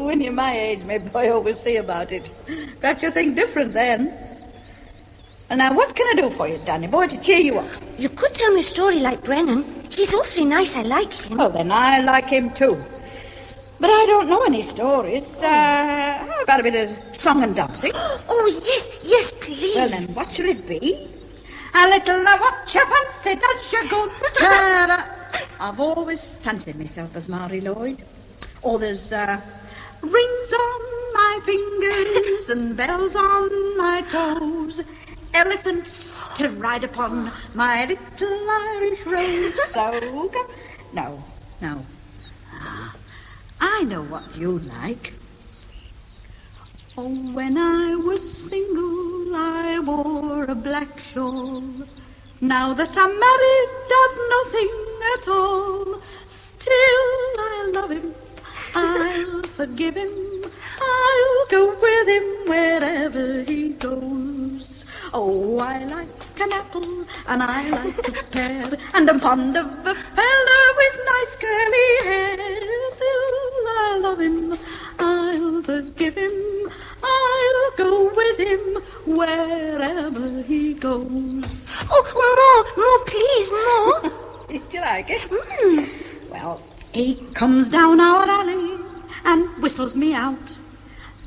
When you're my age, my boy, we'll see about it. Perhaps you'll think different then. And now, what can I do for you, Danny boy, to cheer you up? You could tell me a story like Brennan. He's awfully nice. I like him. Oh, then I like him too. But I don't know any stories. How about a bit of song and dancing? Oh, yes, please. Well, then, what shall it be? A little of what you fancy, does you go to I've always fancied myself as Mary Lloyd. Oh, there's rings on my fingers and bells on my toes, elephants to ride upon my little Irish rose. So come. No. I know what you'd like. Oh, when I was single, I wore a black shawl. Now that I'm married, I've nothing at all. Still, I love him. I'll forgive him. I'll go with him wherever he goes. Oh, I like an apple, and I like a pear, and I'm fond of a fella with nice curly hair. Still, I love him. I'll forgive him. I'll go with him wherever he goes. Oh, more, please, more. Did you like it? Well, he comes down our alley and whistles me out.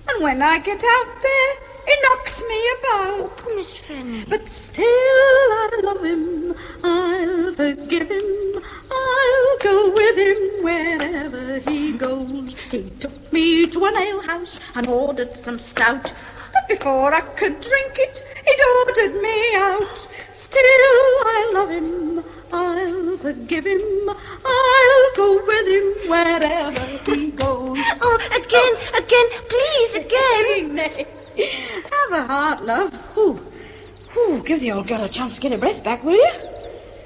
And when I get out there, he knocks me about. Oh, Miss Fanny. But still I love him. I'll forgive him. I'll go with him wherever he goes. He took me to an alehouse and ordered some stout. But before I could drink it, he'd ordered me out. Still I love him. I'll forgive him. I'll go with him wherever he goes. Oh, again, please, again. Nay. Have a heart, love. Ooh, give the old girl a chance to get her breath back, will you?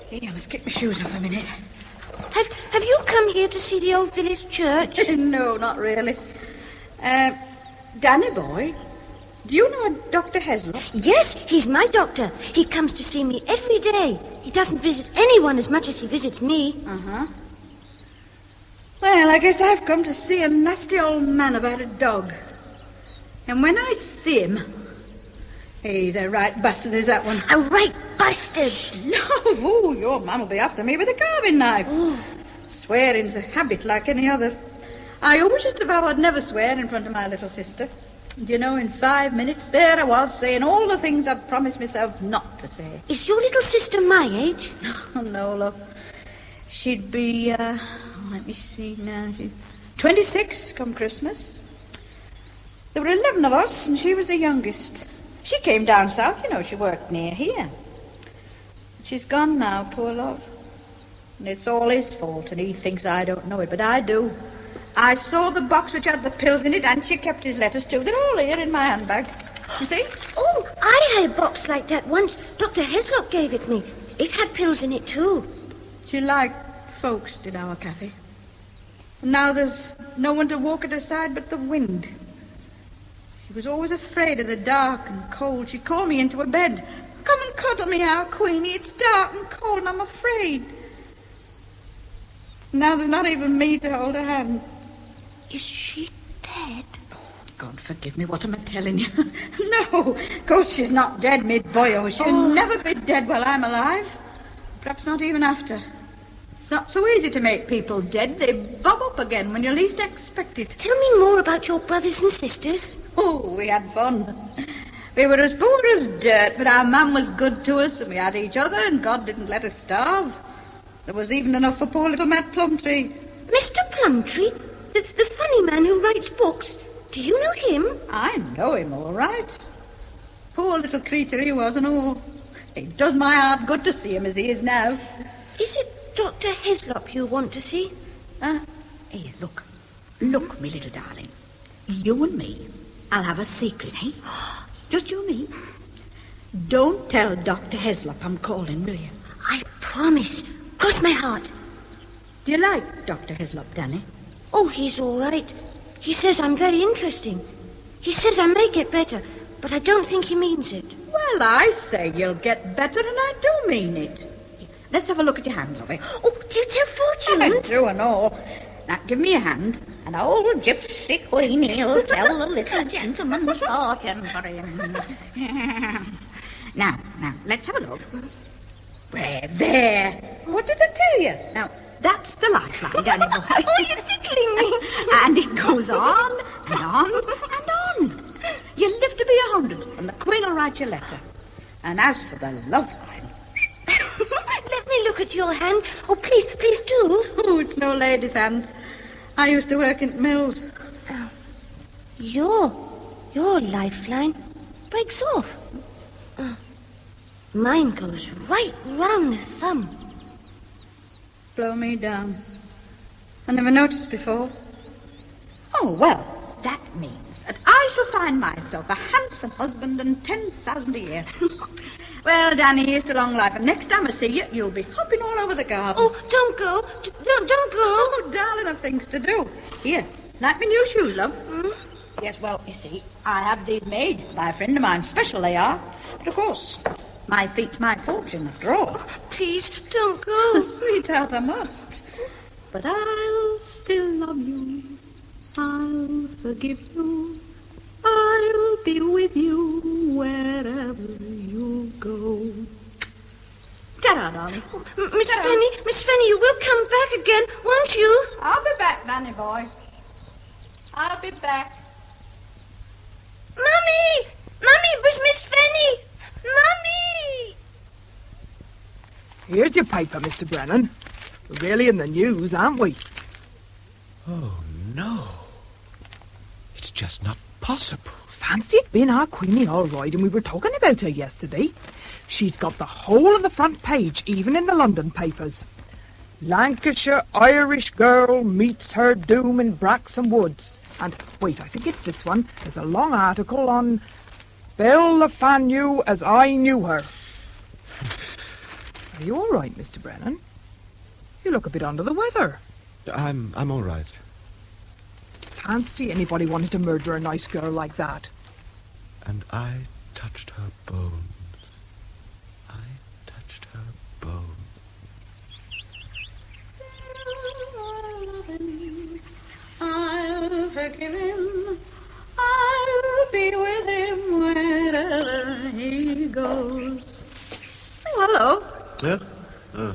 Here, I must get my shoes off a minute. Have you come here to see the old village church? No, not really. Danny boy, Do you know a Dr. Heslop? Yes, he's my doctor. He comes to see me every day. He doesn't visit anyone as much as he visits me. Uh-huh. Well, I guess I've come to see a nasty old man about a dog. And when I see him... He's a right bastard, is that one? A right bastard? No, oh, your mum will be after me with a carving knife. Ooh. Swearing's a habit like any other. I always used to vow I'd never swear in front of my little sister. And you know, in 5 minutes, there I was, saying all the things I've promised myself not to say. Is your little sister my age? Oh, no, love. She'd be, let me see now. 26 come Christmas. There were 11 of us, and she was the youngest. She came down south, you know, she worked near here. She's gone now, poor love. And it's all his fault, and he thinks I don't know it, but I do. I saw the box which had the pills in it, and she kept his letters too. They're all here in my handbag. You see? Oh, I had a box like that once. Dr. Heslop gave it me. It had pills in it too. She liked folks, did our Cathy. And now there's no one to walk at her side but the wind. She was always afraid of the dark and cold. She'd call me into her bed. Come and cuddle me out, Queenie. It's dark and cold and I'm afraid. Now there's not even me to hold her hand. Is she dead? Oh, God forgive me, what am I telling you? No, of course she's not dead, me boyo. She'll never be dead while I'm alive. Perhaps not even after. It's not so easy to make people dead. They bob up again when you least expect it. Tell me more about your brothers and sisters. Oh, we had fun. We were as poor as dirt, but our mum was good to us, and we had each other, and God didn't let us starve. There was even enough for poor little Matt Plumtree. Mr. Plumtree? The funny man who writes books. Do you know him? I know him, all right. Poor little creature he was and all. It does my heart good to see him as he is now. Is it Dr. Heslop you want to see? Here, look. Look, me little darling. You and me, I'll have a secret, eh? Just you and me. Don't tell Dr. Heslop I'm calling, will you? I promise. Cross my heart. Do you like Dr. Heslop, Danny? Oh, he's all right. He says I'm very interesting. He says I may get better, but I don't think he means it. Well, I say you'll get better, and I do mean it. Let's have a look at your hand, lovey. Oh, do you tell fortunes? I do and all. Now, give me your hand, and old gypsy Queenie will tell the little gentleman's fortune for him. Now, let's have a look. There. What did I tell you? Now, that's the lifeline, Danny boy. Oh, you're tickling me. And it goes on and on and on. You live to be 100, and the Queen will write your letter. And as for the love line... Let me look at your hand. Oh, please do. Oh, it's no lady's hand. I used to work in mills. Your lifeline breaks off. Mine goes right round the thumb. Blow me down. I never noticed before. Oh, well, that means that I shall find myself a handsome husband and 10,000 a year. Well, Danny, here's to long life, and next time I see you, you'll be hopping all over the garden. Oh, don't go. Don't go. Oh, darling, I've things to do. Here, like my new shoes, love. Yes, well, you see, I have these made by a friend of mine. Special they are. But, of course, my feet's my fortune, after all. Please, don't go. Sweetheart, I must. But I'll still love you. I'll forgive you. I'll be with you wherever you go. Ta-ra, darling. Miss Fanny, you will come back again, won't you? I'll be back, Nanny boy. I'll be back. Mummy! Where's Miss Fanny? Mummy! Here's your paper, Mr. Brennan. We're really in the news, aren't we? Oh, no. It's just not possible. Fancy it being our Queenie Holroyd, and we were talking about her yesterday. She's got the whole of the front page, even in the London papers. Lancashire Irish girl meets her doom in Braxham Woods. And, wait, I think it's this one. There's a long article on Belle Fanu as I knew her. Are you all right, Mr. Brennan? You look a bit under the weather. I'm all right. Fancy anybody wanting to murder a nice girl like that. And I touched her bones. I touched her bones. I'll forgive him. I'll be with him wherever he goes. Oh, hello. Yeah?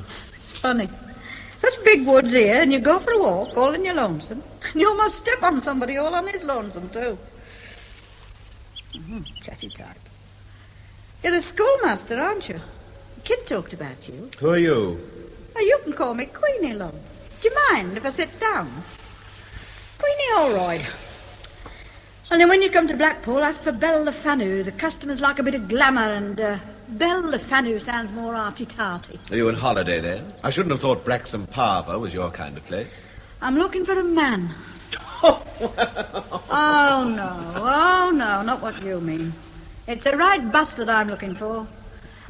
Funny. Such big woods here, and you go for a walk all in your lonesome. And you almost step on somebody all on his lonesome, too. Chatty type. You're the schoolmaster, aren't you? The kid talked about you. Who are you? Oh, you can call me Queenie, love. Do you mind if I sit down? Queenie Holroyd. Only when you come to Blackpool, ask for Belle Le Fanu. The customers like a bit of glamour, and Belle Le Fanu sounds more arty-tarty. Are you on holiday, then? I shouldn't have thought Braxham Parva was your kind of place. I'm looking for a man. Oh, no, not what you mean. It's a right bastard I'm looking for.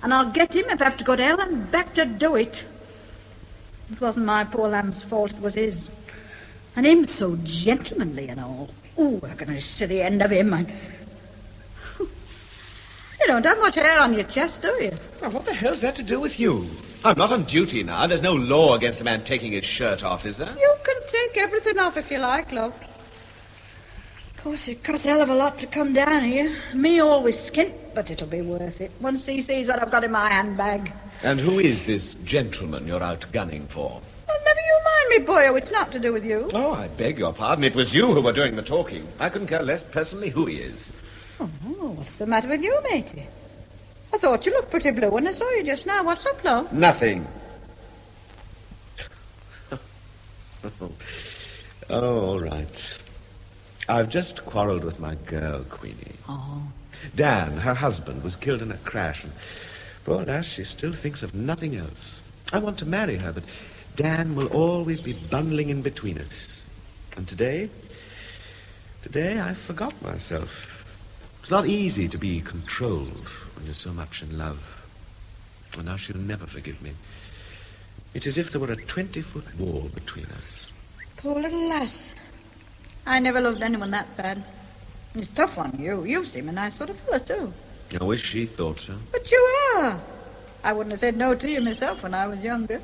And I'll get him if I have to go to hell and back to do it. It wasn't my poor lamb's fault, it was his. And him so gentlemanly and all. Ooh, I can see the end of him. You don't have much hair on your chest, do you? Well, what the hell's that to do with you? I'm not on duty now. There's no law against a man taking his shirt off, is there? You can take everything off if you like, love. Of course, it costs a hell of a lot to come down here. Me always skint, but it'll be worth it once he sees what I've got in my handbag. And who is this gentleman you're out gunning for? Well, never you mind me, boyo. It's not to do with you. Oh, I beg your pardon. It was you who were doing the talking. I couldn't care less personally who he is. Oh, what's the matter with you, matey? I thought you looked pretty blue when I saw you just now. What's up, love? Nothing. Oh, all right. I've just quarrelled with my girl, Queenie. Oh. Dan, her husband, was killed in a crash, and poor lass, she still thinks of nothing else. I want to marry her, but Dan will always be bundling in between us. And today I forgot myself. It's not easy to be controlled when you're so much in love. And now she'll never forgive me. It's as if there were a 20-foot wall between us. Poor little lass. I never loved anyone that bad. It's tough on you. You seem a nice sort of fella, too. I wish she thought so. But you are. I wouldn't have said no to you myself when I was younger.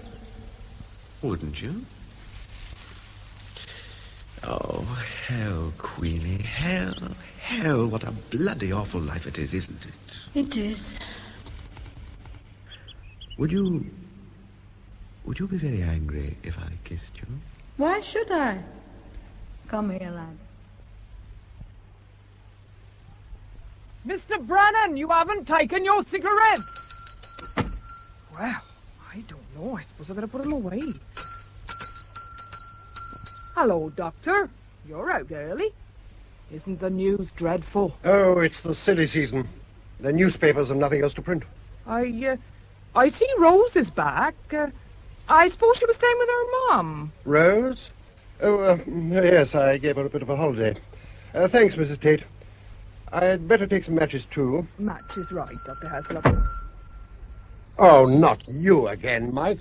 Wouldn't you? Oh, hell, Queenie. Hell, what a bloody awful life it is, isn't it? It is. Would you be very angry if I kissed you? Why should I? Come here, lad. Mr. Brennan, you haven't taken your cigarettes. Well, I don't know. I suppose I better put them away. Hello, Doctor. You're out early. Isn't the news dreadful? Oh, it's the silly season. The newspapers have nothing else to print. I see Rose is back. I suppose she was staying with her mum. Rose? Oh, yes, I gave her a bit of a holiday. Thanks, Mrs. Tait. I'd better take some matches, too. Matches, right, Dr. Heslop. Oh, not you again, Mike.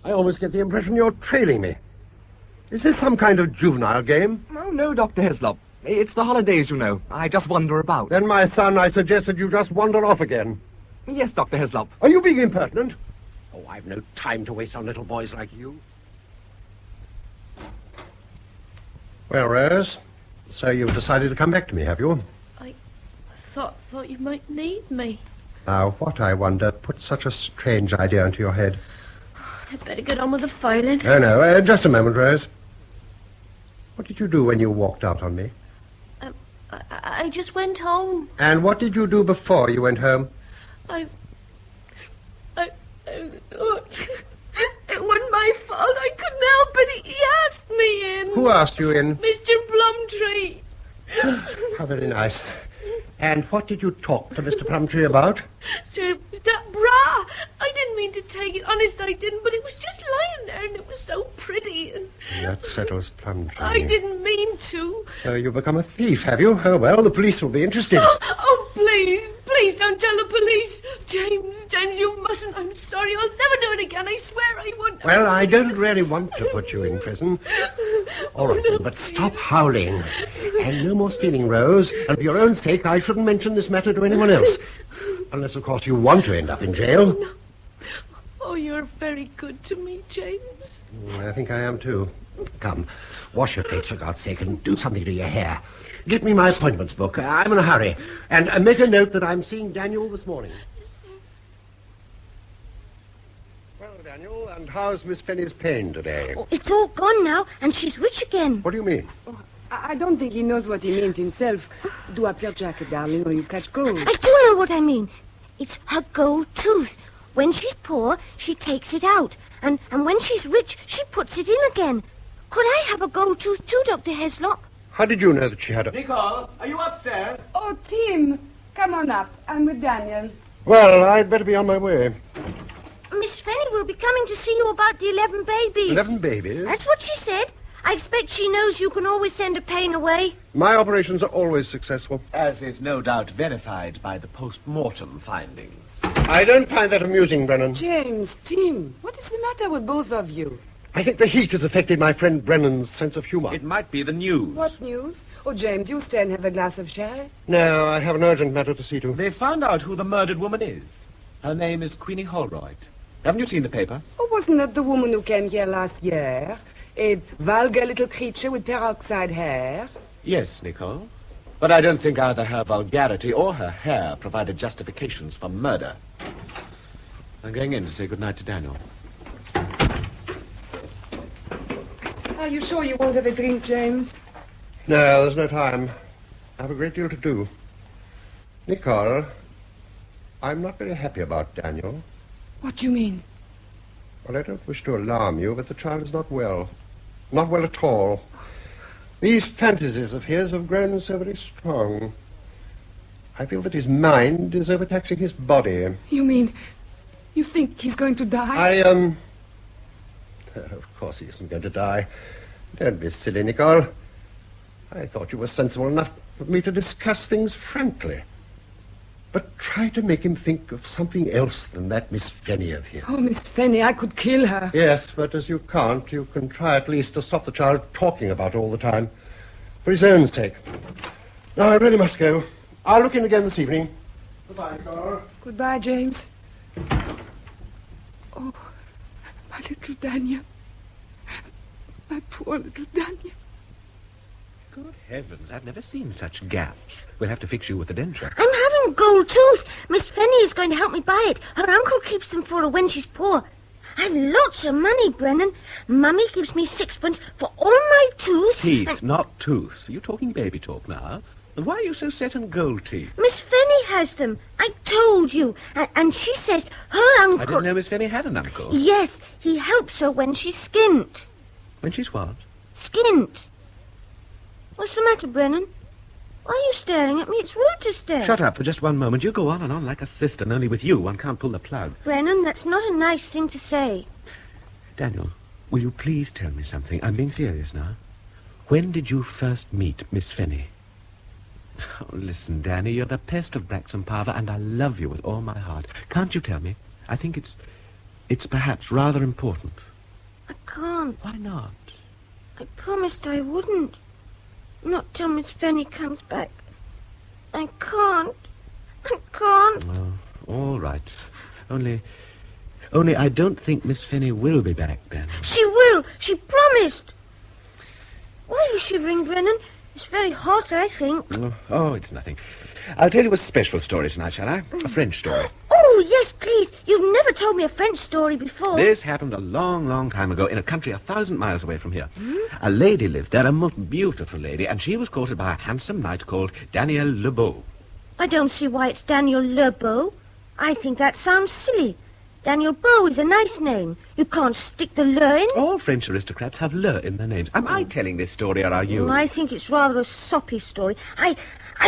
I almost get the impression you're trailing me. Is this some kind of juvenile game? Oh, no, Dr. Heslop. It's the holidays, you know. I just wander about. Then, my son, I suggest that you just wander off again. Yes, Dr. Heslop. Are you being impertinent? Oh, I've no time to waste on little boys like you. Well, Rose, so you've decided to come back to me, have you? I thought you might need me. Now, what, I wonder, put such a strange idea into your head? I'd better get on with the filing. Oh, no, just a moment, Rose. What did you do when you walked out on me? I just went home. And what did you do before you went home? It wasn't my fault. I couldn't help it. He asked me in. Who asked you in? Mr. Plumtree. How very nice. And what did you talk to Mr. Plumtree about? Sir, it was that bra. I didn't mean to take it. Honest, I didn't. But it was just lying there, and it was so pretty. And That settles Plumtree. I didn't mean to. So you've become a thief, have you? Oh, well, the police will be interested. Oh, please don't tell the police. James, you mustn't. I'm sorry. I'll never do it again. I swear I wouldn't. Well, I don't really want to put you in prison. All right, then, but stop howling. And no more stealing, Rose. And for your own sake, I shouldn't mention this matter to anyone else. Unless, of course, you want to end up in jail. No. Oh, you're very good to me, James. I think I am, too. Come, wash your face, for God's sake, and do something to your hair. Get me my appointments book. I'm in a hurry. And make a note that I'm seeing Daniel this morning. Well, Daniel, and how's Miss Fenny's pain today? Oh, it's all gone now, and she's rich again. What do you mean? Oh, I don't think he knows what he means himself. Do up your jacket, darling, or you catch cold. I do know what I mean. It's her gold tooth. When she's poor, she takes it out. And when she's rich, she puts it in again. Could I have a gold tooth too, Dr. Heslop? How did you know that she had a... Nicole, are you upstairs? Oh, Tim, come on up. I'm with Daniel. Well, I'd better be on my way. Miss Fenny will be coming to see you about the 11 babies. 11 babies? That's what she said. I expect she knows you can always send a pain away. My operations are always successful. As is no doubt verified by the post-mortem findings. I don't find that amusing, Brennan. James, Tim, what is the matter with both of you? I think the heat has affected my friend Brennan's sense of humor. It might be the news. What news? Oh, James, you stay and have a glass of sherry? No, I have an urgent matter to see to. They found out who the murdered woman is. Her name is Queenie Holroyd. Haven't you seen the paper? Oh, wasn't that the woman who came here last year? A vulgar little creature with peroxide hair? Yes, Nicole. But I don't think either her vulgarity or her hair provided justifications for murder. I'm going in to say goodnight to Daniel. Are you sure you won't have a drink, James? No, there's no time. I have a great deal to do. Nicole, I'm not very happy about Daniel. What do you mean? Well, I don't wish to alarm you, but the child is not well. Not well at all. These fantasies of his have grown so very strong. I feel that his mind is overtaxing his body. You mean, you think he's going to die? Of course he isn't going to die. Don't be silly, Nicole. I thought you were sensible enough for me to discuss things frankly. But try to make him think of something else than that Miss Fenny of his. Oh, Miss Fenny, I could kill her. Yes, but as you can't, you can try at least to stop the child talking about it all the time. For his own sake. Now, I really must go. I'll look in again this evening. Goodbye, Nicole. Goodbye, James. Oh, my little Daniel. My poor little Daniel. Good heavens, I've never seen such gaps. We'll have to fix you with a denture. I'm having a gold tooth. Miss Fenny is going to help me buy it. Her uncle keeps them for her when she's poor. I've lots of money, Brennan. Mummy gives me 6pence for all my tooth. Teeth, not tooth. Are you talking baby talk now? And why are you so set on gold teeth? Miss Fenny has them. I told you. And she says her uncle... I didn't know Miss Fenny had an uncle. Yes, he helps her when she's skint. When she's what? Skint. What's the matter, Brennan? Why are you staring at me? It's rude to stare. Shut up for just one moment. You go on and on like a sister, and only with you one can't pull the plug. Brennan, that's not a nice thing to say. Daniel, will you please tell me something? I'm being serious now. When did you first meet Miss Fenny? Oh, listen, Danny, you're the pest of Braxton Parva, and I love you with all my heart. Can't you tell me? I think it's perhaps rather important. I can't. Why not? I promised I wouldn't. Not till Miss Fenny comes back. I can't. I can't. Oh, all right. Only I don't think Miss Fenny will be back, then. She will. She promised. Why are you shivering, Brennan? It's very hot, I think. Oh, it's nothing. I'll tell you a special story tonight, shall I? A French story. Oh, yes, please. You've never told me a French story before. This happened a long, long time ago in a country 1,000 miles away from here. A lady lived there, a most beautiful lady, and she was courted by a handsome knight called Daniel Le Beau. I don't see why it's Daniel Le Beau. I think that sounds silly. Daniel Beau is a nice name. You can't stick the le in. All French aristocrats have le in their names. Am I telling this story, or are you? I think it's rather a soppy story. I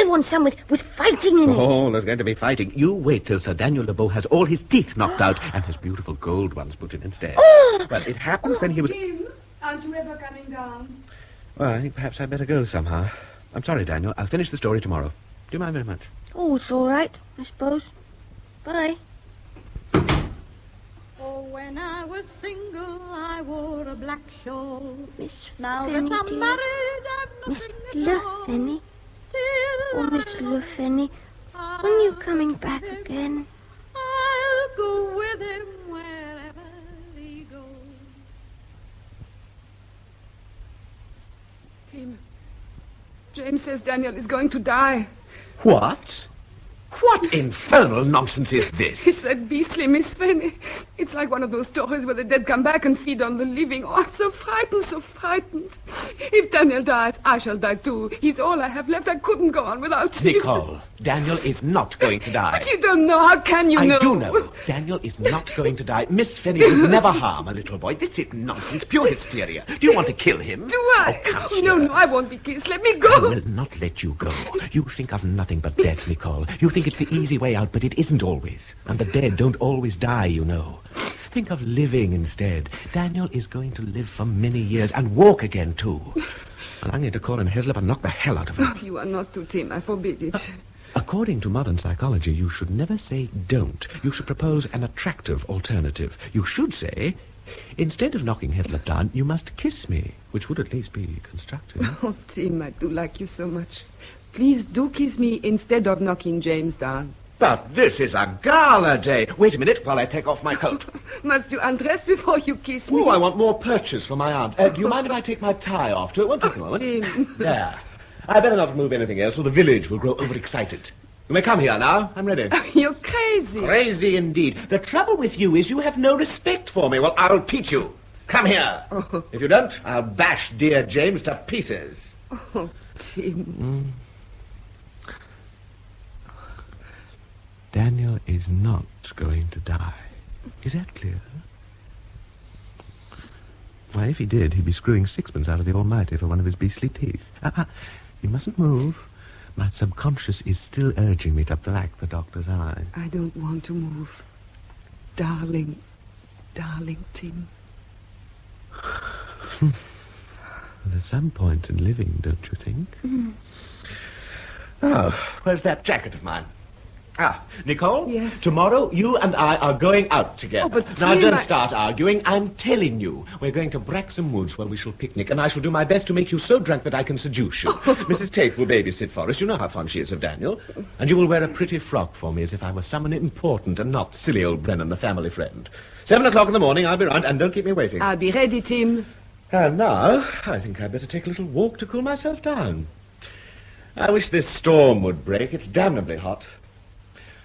want some with fighting in it. Oh, there's going to be fighting. You wait till Sir Daniel Le Beau has all his teeth knocked out and his beautiful gold ones put in instead. Oh! Well, it happened when he was... Jim, aren't you ever coming down? Well, I think perhaps I'd better go somehow. I'm sorry, Daniel. I'll finish the story tomorrow. Do you mind very much? Oh, it's all right, I suppose. Bye. Oh, when When I was single, I wore a black shawl. Miss Now Fanny, that I'm dear. married, I've Miss nothing at all. Fanny. Still, Oh, Miss Fanny, when are you coming back again? I'll go with him wherever he goes. Tim, James says Daniel is going to die. What? What infernal nonsense is this? It's that beastly Miss Fanny. It's like one of those stories where the dead come back and feed on the living. Oh, I'm so frightened, so frightened. If Daniel dies, I shall die too. He's all I have left. I couldn't go on without him. Nicole, Daniel is not going to die. But you don't know. How can you know? I do know. Daniel is not going to die. Miss Fanny would never harm a little boy. This is nonsense, pure hysteria. Do you want to kill him? Do I? Oh, come No, here. no, I won't be kissed. Let me go. I will not let you go. You think of nothing but death, Nicole. You think it's the easy way out, but it isn't always. And the dead don't always die, you know. Think of living instead. Daniel is going to live for many years and walk again, too. And I'm going to call in Heslop and knock the hell out of him. Oh, you are not to, Tim. I forbid it. According to modern psychology, you should never say don't. You should propose an attractive alternative. You should say, instead of knocking Heslop down, you must kiss me, which would at least be constructive. Oh, Tim, I do like you so much. Please do kiss me instead of knocking James down. But this is a gala day. Wait a minute while I take off my coat. Must you undress before you kiss me? Oh, I want more perches for my arms. Do you mind if I take my tie off too? It won't take a moment. Tim. There. I better not move anything else, or the village will grow overexcited. You may come here now. I'm ready. You're crazy. Crazy indeed. The trouble with you is you have no respect for me. Well, I'll teach you. Come here. Oh. If you don't, I'll bash dear James to pieces. Oh, Tim. Daniel is not going to die. Is that clear? Why, if he did, he'd be screwing sixpence out of the Almighty for one of his beastly teeth. You mustn't move. My subconscious is still urging me to black the doctor's eye. I don't want to move. Darling, darling Tim. There's some point in living, don't you think? Oh, where's that jacket of mine? Nicole? Yes? Tomorrow, you and I are going out together. Oh, but now, Tim, don't start arguing. I'm telling you. We're going to Braxham Woods where we shall picnic, and I shall do my best to make you so drunk that I can seduce you. Mrs. Tait will babysit for us. You know how fond she is of Daniel. And you will wear a pretty frock for me as if I were someone important and not silly old Brennan, the family friend. 7 o'clock in the morning, I'll be round, and don't keep me waiting. I'll be ready, Tim. And now, I think I'd better take a little walk to cool myself down. I wish this storm would break. It's damnably hot.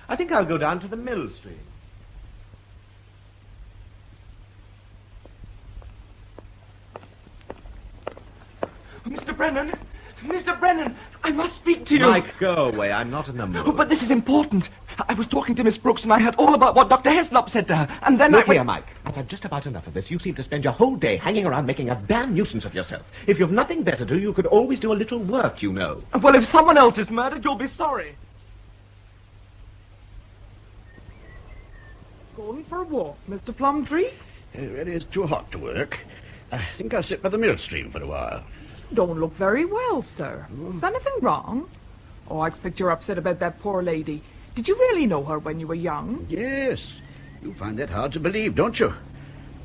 I think I'll go down to the mill stream. Mr. Brennan! Mr. Brennan! I must speak to you! Mike, go away. I'm not in the mood. Oh, but this is important. I was talking to Miss Brooks and I heard all about what Dr. Heslop said to her, and then Look here, Mike. I've had just about enough of this. You seem to spend your whole day hanging around making a damn nuisance of yourself. If you've nothing better to do, you could always do a little work, you know. Well, if someone else is murdered, you'll be sorry. Going for a walk, Mr. Plumtree? It really is too hot to work. I think I'll sit by the mill stream for a while. You don't look very well, sir. Is anything wrong? Oh, I expect you're upset about that poor lady. Did you really know her when you were young? Yes. You find that hard to believe, don't you?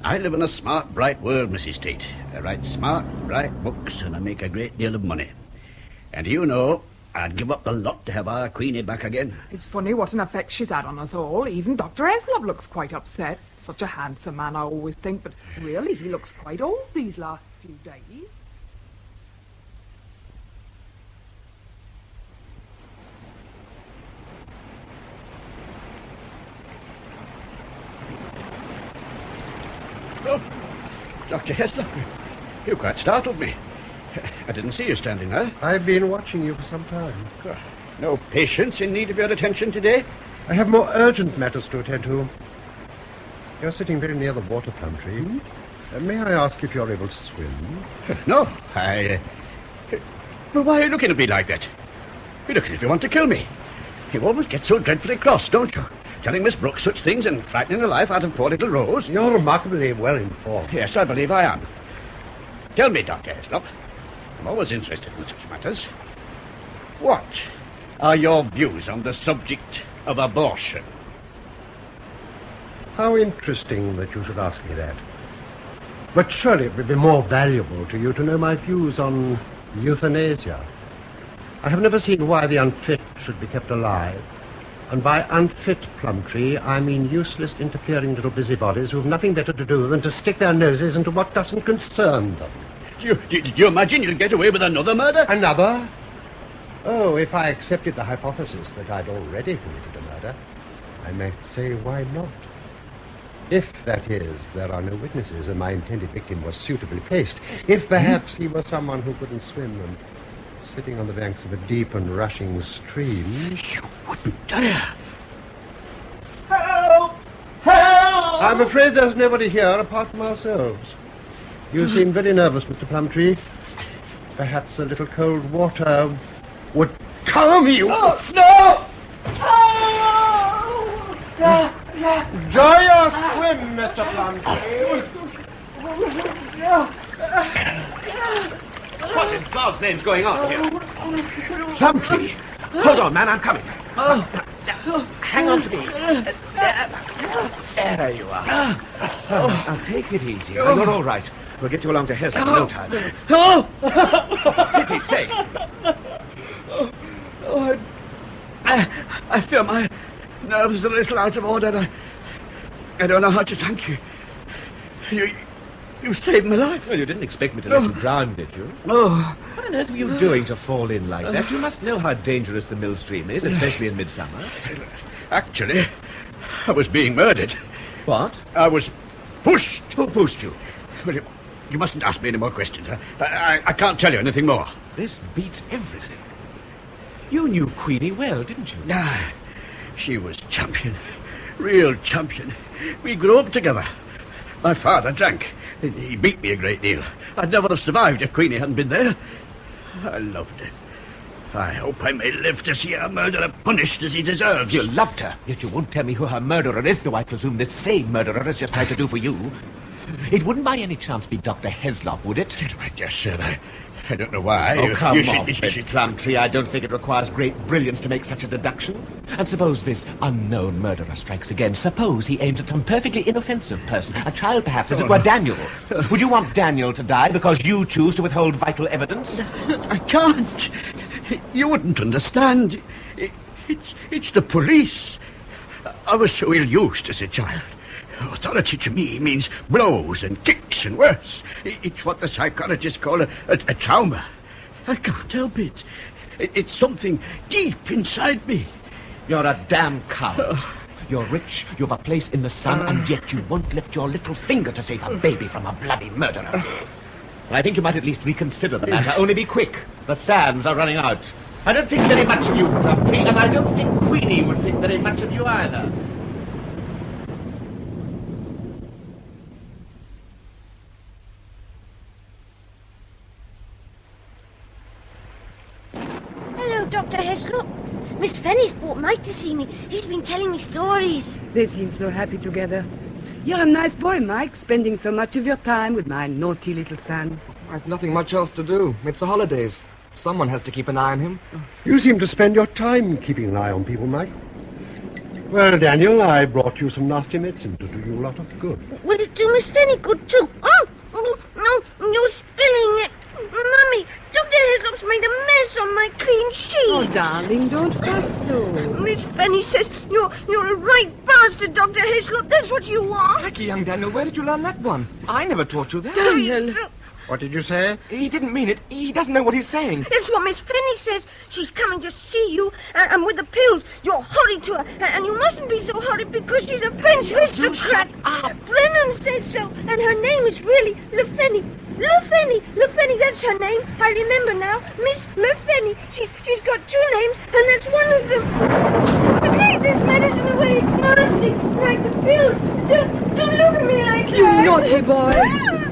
I live in a smart, bright world, Mrs. Tait. I write smart, bright books, and I make a great deal of money. And you know, I'd give up the lot to have our Queenie back again. It's funny what an effect she's had on us all. Even Dr. Heslop looks quite upset. Such a handsome man, I always think, but really, he looks quite old these last few days. Oh, Dr. Heslop, you quite startled me. I didn't see you standing there. I've been watching you for some time. No patients in need of your attention today? I have more urgent matters to attend to. You're sitting very near the water, Plumtree. May I ask if you're able to swim? No, Well, why are you looking at me like that? You look as if you want to kill me. You always get so dreadfully cross, don't you? Telling Miss Brooks such things and frightening the life out of poor little Rose. You're remarkably well informed. Yes, I believe I am. Tell me, Dr. Heslop. I'm always interested in such matters. What are your views on the subject of abortion? How interesting that you should ask me that. But surely it would be more valuable to you to know my views on euthanasia. I have never seen why the unfit should be kept alive. And by unfit, Plumtree, I mean useless, interfering little busybodies who have nothing better to do than to stick their noses into what doesn't concern them. Do you imagine you'll get away with another murder? Another? Oh, if I accepted the hypothesis that I'd already committed a murder, I might say, why not? If, that is, there are no witnesses and my intended victim was suitably placed. If perhaps he was someone who couldn't swim and sitting on the banks of a deep and rushing stream... You wouldn't dare! Help! Help! I'm afraid there's nobody here apart from ourselves. You seem very nervous, Mr. Plumtree. Perhaps a little cold water would calm you. Oh, no! Oh! Enjoy your swim, Mr. Plumtree. What in God's name's going on here? Plumtree! Hold on, man, I'm coming. Hang on to me. There you are. Now take it easy. You're all right. We'll get you along to Heslop in no time. For pity's sake. I feel my nerves a little out of order. I don't know how to thank you. You saved my life. Well, you didn't expect me to let you drown, did you? Oh. What on earth were you doing to fall in like that? You must know how dangerous the mill stream is, especially in midsummer. Actually, I was being murdered. What? I was pushed. Who pushed you? Well, you mustn't ask me any more questions. I can't tell you anything more. This beats everything. You knew Queenie well, didn't you? Ah, she was champion. Real champion. We grew up together. My father drank. He beat me a great deal. I'd never have survived if Queenie hadn't been there. I loved her. I hope I may live to see her murderer punished as he deserves. You loved her, yet you won't tell me who her murderer is, though I presume this same murderer has just tried to do for you. It wouldn't by any chance be Dr. Heslop, would it? My dear sir, I don't know why. Oh, come off it, Plumtree. I don't think it requires great brilliance to make such a deduction. And suppose this unknown murderer strikes again. Suppose he aims at some perfectly inoffensive person, a child perhaps, as it were Daniel. Would you want Daniel to die because you choose to withhold vital evidence? I can't. You wouldn't understand. It's the police. I was so ill-used as a child. Authority to me means blows and kicks and worse. It's what the psychologists call a trauma. I can't help it. It's something deep inside me. You're a damn coward. You're rich, you've a place in the sun, and yet you won't lift your little finger to save a baby from a bloody murderer. I think you might at least reconsider the matter. Only be quick. The sands are running out. I don't think very much of you, Plumtree, and I don't think Queenie would think very much of you either. Dr. Heslop. Miss Fanny's brought Mike to see me. He's been telling me stories. They seem so happy together. You're a nice boy, Mike, spending so much of your time with my naughty little son. I've nothing much else to do. It's the holidays. Someone has to keep an eye on him. You seem to spend your time keeping an eye on people, Mike. Well, Daniel, I brought you some nasty medicine to do you a lot of good. Will it do Miss Fanny good, too? Oh, no, you're spilling it. Mummy, Dr. Heslop's made a mess on my clean sheets. Oh, darling, don't fuss so. Miss Fanny says you're a right bastard, Dr. Heslop. That's what you are. Lucky young Daniel, where did you learn that one? I never taught you that. Daniel! What did you say? He didn't mean it. He doesn't know what he's saying. That's what Miss Fanny says. She's coming to see you, and with the pills, you're horrid to her, and you mustn't be so horrid because she's a French aristocrat. Brennan says so, and her name is really Le Fanny. Le Fanny, that's her name. I remember now. Miss Le Fanny. She's got two names, and that's one of them. Take this medicine away. It's nasty. Like the pills. Don't look at me like You that. naughty boy.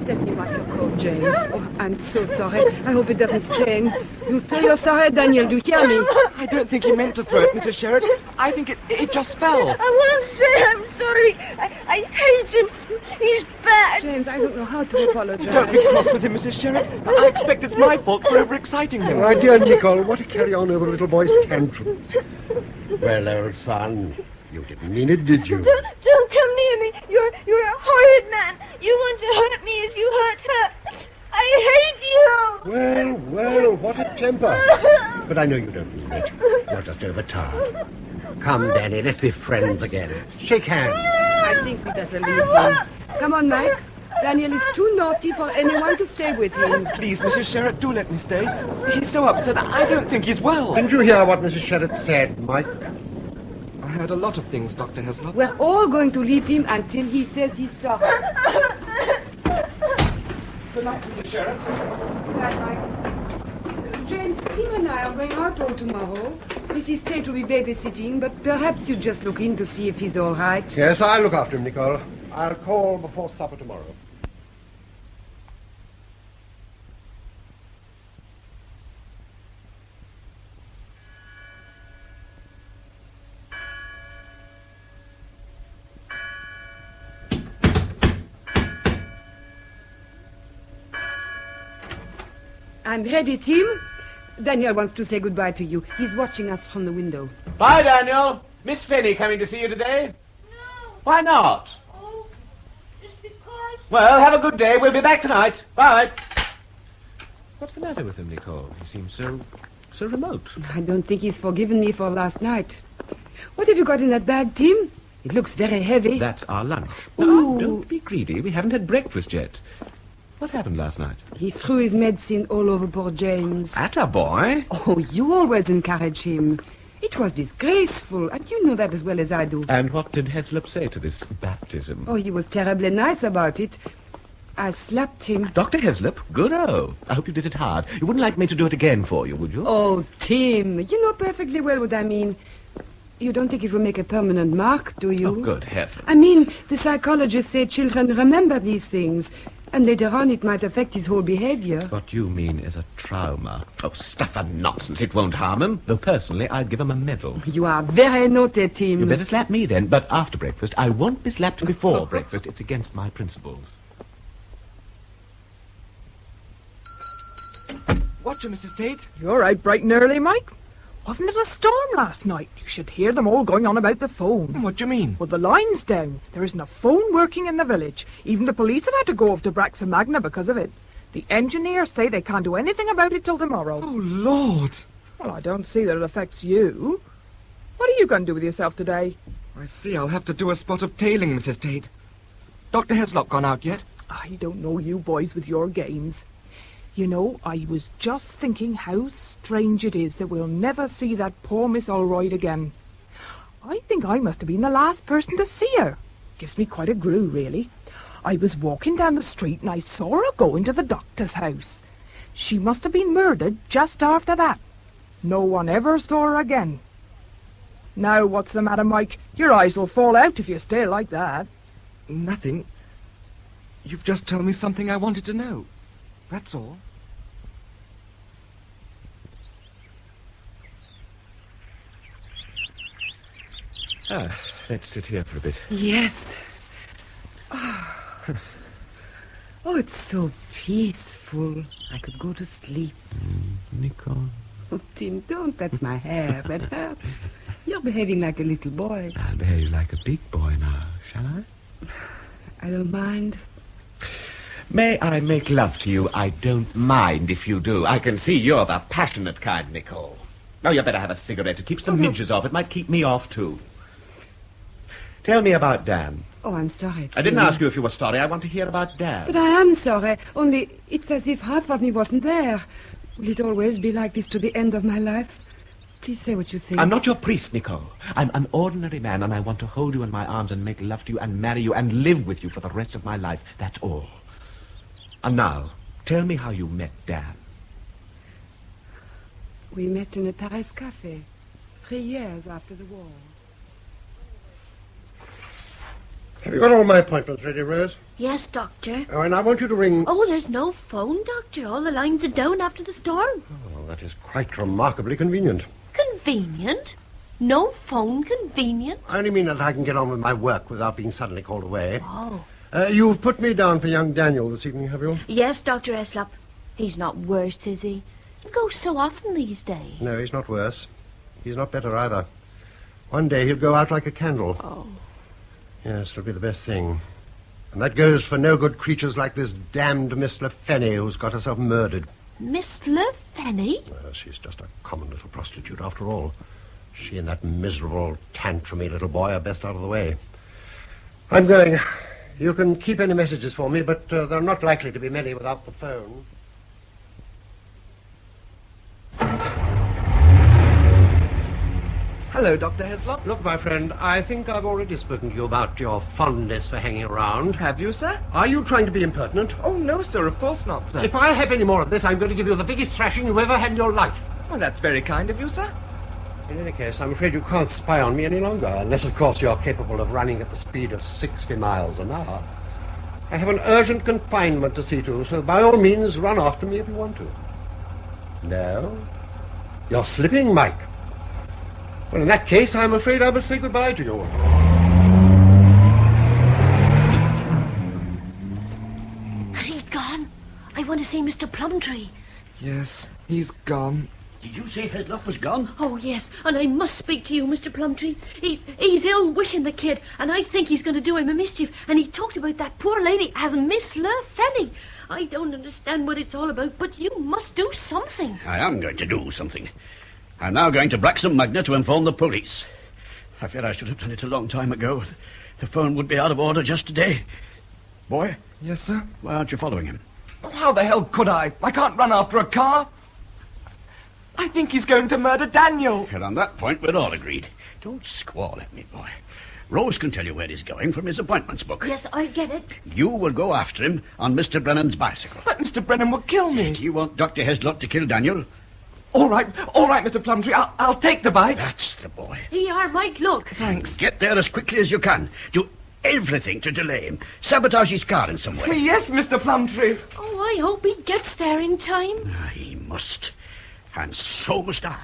Let me wipe your coat, James. Oh, I'm so sorry. I hope it doesn't stain. You say you're sorry, Daniel. Do you hear me? I don't think he meant to throw it, Mrs. Sherratt. I think it just fell. I won't say I'm sorry. I hate him. He's bad. James, I don't know how to apologize. Don't be cross with him, Mrs. Sherratt. I expect it's my fault for overexciting him. My dear Nicole, what a carry-on over little boy's tantrums. Well, old son, You didn't mean it, did you? Don't come near me. You're a horrid man. You want to hurt me as you hurt her. I hate you. Well, what a temper. But I know you don't mean it. You're just overtired. Come, Danny, let's be friends again. Shake hands. I think we better leave him. Come on, Mike. Daniel is too naughty for anyone to stay with him. Please, Mrs. Sherratt, do let me stay. He's so upset. I don't think he's well. Didn't you hear what Mrs. Sherratt said, Mike? I heard a lot of things, Dr. Heslop. We're all going to leave him until he says he's sorry. Good night, Mrs. Sherratt. Good night, Mike. James, Tim and I are going out all tomorrow. Mrs. Tait will be babysitting, but perhaps you just look in to see if he's all right. Yes, I'll look after him, Nicole. I'll call before supper tomorrow. I'm ready, Tim. Daniel wants to say goodbye to you. He's watching us from the window. Bye, Daniel. Miss Finney coming to see you today? No. Why not? Oh, just because... Well, have a good day. We'll be back tonight. Bye. What's the matter with him, Nicole? He seems so remote. I don't think he's forgiven me for last night. What have you got in that bag, Tim? It looks very heavy. That's our lunch. Ooh. Now, don't be greedy. We haven't had breakfast yet. What happened last night? He threw his medicine all over poor James. Attaboy. Oh, you always encourage him. It was disgraceful, and you know that as well as I do. And what did Heslop say to this baptism? Oh, he was terribly nice about it. I slapped him. Dr. Heslop? Good-o. I hope you did it hard. You wouldn't like me to do it again for you, would you? Oh, Tim, you know perfectly well what I mean. You don't think it will make a permanent mark, do you? Oh, good heaven. I mean, the psychologists say children remember these things, and later on it might affect his whole behavior. What you mean is a trauma. Oh, stuff and nonsense. It won't harm him. Though personally, I'd give him a medal. You are very naughty, Tim. You better slap me then, but after breakfast. I won't be slapped before breakfast. It's against my principles. Watcher, Mrs. Tait. You're out bright and early, Mike. Wasn't it a storm last night? You should hear them all going on about the phone. What do you mean? Well, the line's down. There isn't a phone working in the village. Even the police have had to go off to Braxa Magna because of it. The engineers say they can't do anything about it till tomorrow. Oh, Lord. Well, I don't see that it affects you. What are you going to do with yourself today? I see I'll have to do a spot of tailing, Mrs. Tait. Dr. Heslop gone out yet? I don't know you boys with your games. You know, I was just thinking how strange it is that we'll never see that poor Miss Holroyd again. I think I must have been the last person to see her. Gives me quite a grue, really. I was walking down the street and I saw her go into the doctor's house. She must have been murdered just after that. No one ever saw her again. Now, what's the matter, Mike? Your eyes will fall out if you stay like that. Nothing. You've just told me something I wanted to know. That's all. Let's sit here for a bit. Yes. Oh, it's so peaceful. I could go to sleep. Nicole. Oh, Tim, don't. That's my hair. That hurts. You're behaving like a little boy. I'll behave like a big boy now, shall I? I don't mind. May I make love to you? I don't mind if you do. I can see you're the passionate kind, Nicole. Oh, you better have a cigarette. It keeps the midges off. It might keep me off, too. Tell me about Dan. Oh, I'm sorry, Tim. I didn't ask you if you were sorry. I want to hear about Dan. But I am sorry. Only it's as if half of me wasn't there. Will it always be like this to the end of my life? Please say what you think. I'm not your priest, Nicole. I'm an ordinary man, and I want to hold you in my arms and make love to you and marry you and live with you for the rest of my life. That's all. And now, tell me how you met Dan. We met in a Paris cafe 3 years after the war. Have you got all my appointments ready, Rose? Yes, Doctor. Oh, and I want you to ring... Oh, there's no phone, Doctor. All the lines are down after the storm. Oh, that is quite remarkably convenient. Convenient? No phone convenient? I only mean that I can get on with my work without being suddenly called away. Oh. You've put me down for young Daniel this evening, have you? Yes, Dr. Heslop. He's not worse, is he? He goes so often these days. No, he's not worse. He's not better either. One day he'll go out like a candle. Oh. Yes, it'll be the best thing. And that goes for no-good creatures like this damned Miss Lefenny who's got herself murdered. Miss Lefenny? Well, she's just a common little prostitute after all. She and that miserable, tantrumy little boy are best out of the way. I'm going. You can keep any messages for me, but there are not likely to be many without the phone. Hello, Dr. Heslop. Look, my friend, I think I've already spoken to you about your fondness for hanging around. Have you, sir? Are you trying to be impertinent? Oh, no, sir, of course not, sir. If I have any more of this, I'm going to give you the biggest thrashing you've ever had in your life. Well, that's very kind of you, sir. In any case, I'm afraid you can't spy on me any longer, unless, of course, you're capable of running at the speed of 60 miles an hour. I have an urgent confinement to see to, so by all means, run after me if you want to. No? You're slipping, Mike. Well, in that case, I'm afraid I must say goodbye to you. Has he gone? I want to see Mr. Plumtree. Yes, he's gone. Did you say Heslop was gone? Oh, yes, and I must speak to you, Mr. Plumtree. He's ill-wishing the kid, and I think he's going to do him a mischief, and he talked about that poor lady as Miss Lefenny. I don't understand what it's all about, but you must do something. I am going to do something. I'm now going to Braxham Magna to inform the police. I fear I should have done it a long time ago. The phone would be out of order just today. Boy? Yes, sir? Why aren't you following him? Oh, how the hell could I? I can't run after a car. I think he's going to murder Daniel. And on that point, we're all agreed. Don't squall at me, boy. Rose can tell you where he's going from his appointments book. Yes, I get it. You will go after him on Mr. Brennan's bicycle. But Mr. Brennan will kill me. Do you want Dr. Heslop to kill Daniel? All right, Mr. Plumtree. I'll take the bike. That's the boy. Here, Mike, look. Thanks. Get there as quickly as you can. Do everything to delay him. Sabotage his car in some way. Yes, Mr. Plumtree. Oh, I hope he gets there in time. He must. And so must I.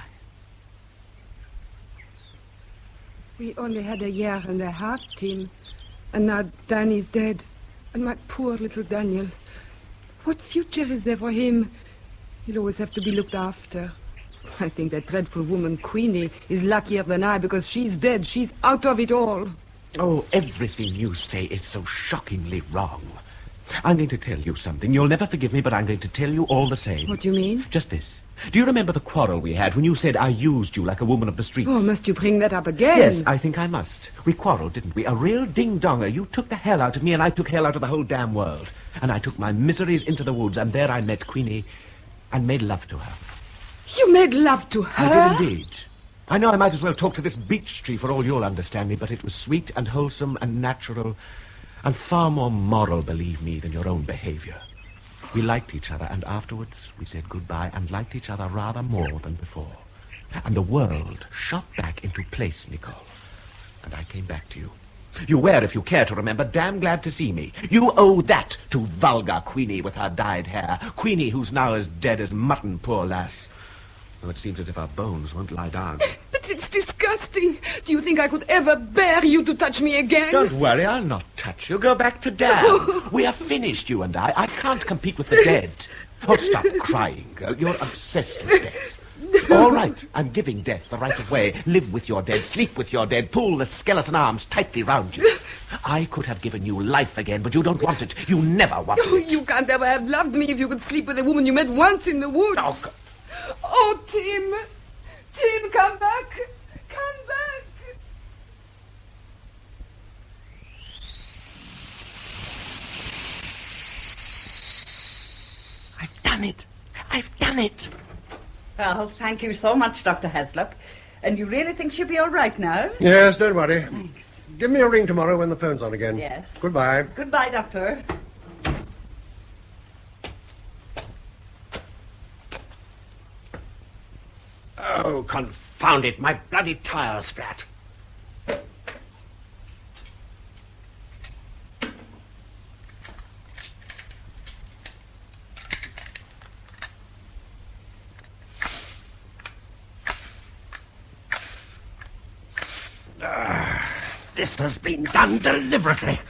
We only had a year and a half, Tim. And now Danny's dead. And my poor little Daniel. What future is there for him? He'll always have to be looked after. I think that dreadful woman, Queenie, is luckier than I because she's dead. She's out of it all. Oh, everything you say is so shockingly wrong. I'm going to tell you something. You'll never forgive me, but I'm going to tell you all the same. What do you mean? Just this. Do you remember the quarrel we had when you said I used you like a woman of the streets? Oh, must you bring that up again? Yes, I think I must. We quarreled, didn't we? A real ding-donger. You took the hell out of me, and I took hell out of the whole damn world. And I took my miseries into the woods, and there I met Queenie and made love to her. You made love to her? I did indeed. I know I might as well talk to this beech tree for all you'll understand me, but it was sweet and wholesome and natural and far more moral, believe me, than your own behavior. We liked each other, and afterwards we said goodbye and liked each other rather more than before. And the world shot back into place, Nicole. And I came back to you. You were, if you care to remember, damn glad to see me. You owe that to vulgar Queenie with her dyed hair. Queenie who's now as dead as mutton, poor lass. Though it seems as if our bones won't lie down. But it's disgusting. Do you think I could ever bear you to touch me again? Don't worry, I'll not touch you. Go back to Dan. We are finished, you and I. I can't compete with the dead. Oh, stop crying, girl. You're obsessed with death. All right, I'm giving death the right of way. Live with your dead, sleep with your dead, pull the skeleton arms tightly round you. I could have given you life again, but you don't want it. You never wanted it. You can't ever have loved me if you could sleep with a woman you met once in the woods. Oh, God. Oh, Tim. Tim, come back. Come back. I've done it. I've done it. Well, thank you so much, Dr. Heslop. And you really think she'll be all right now? Yes, don't worry. Thanks. Give me a ring tomorrow when the phone's on again. Yes. Goodbye. Goodbye, Doctor. Oh, confound it. My bloody tire's flat. This has been done deliberately.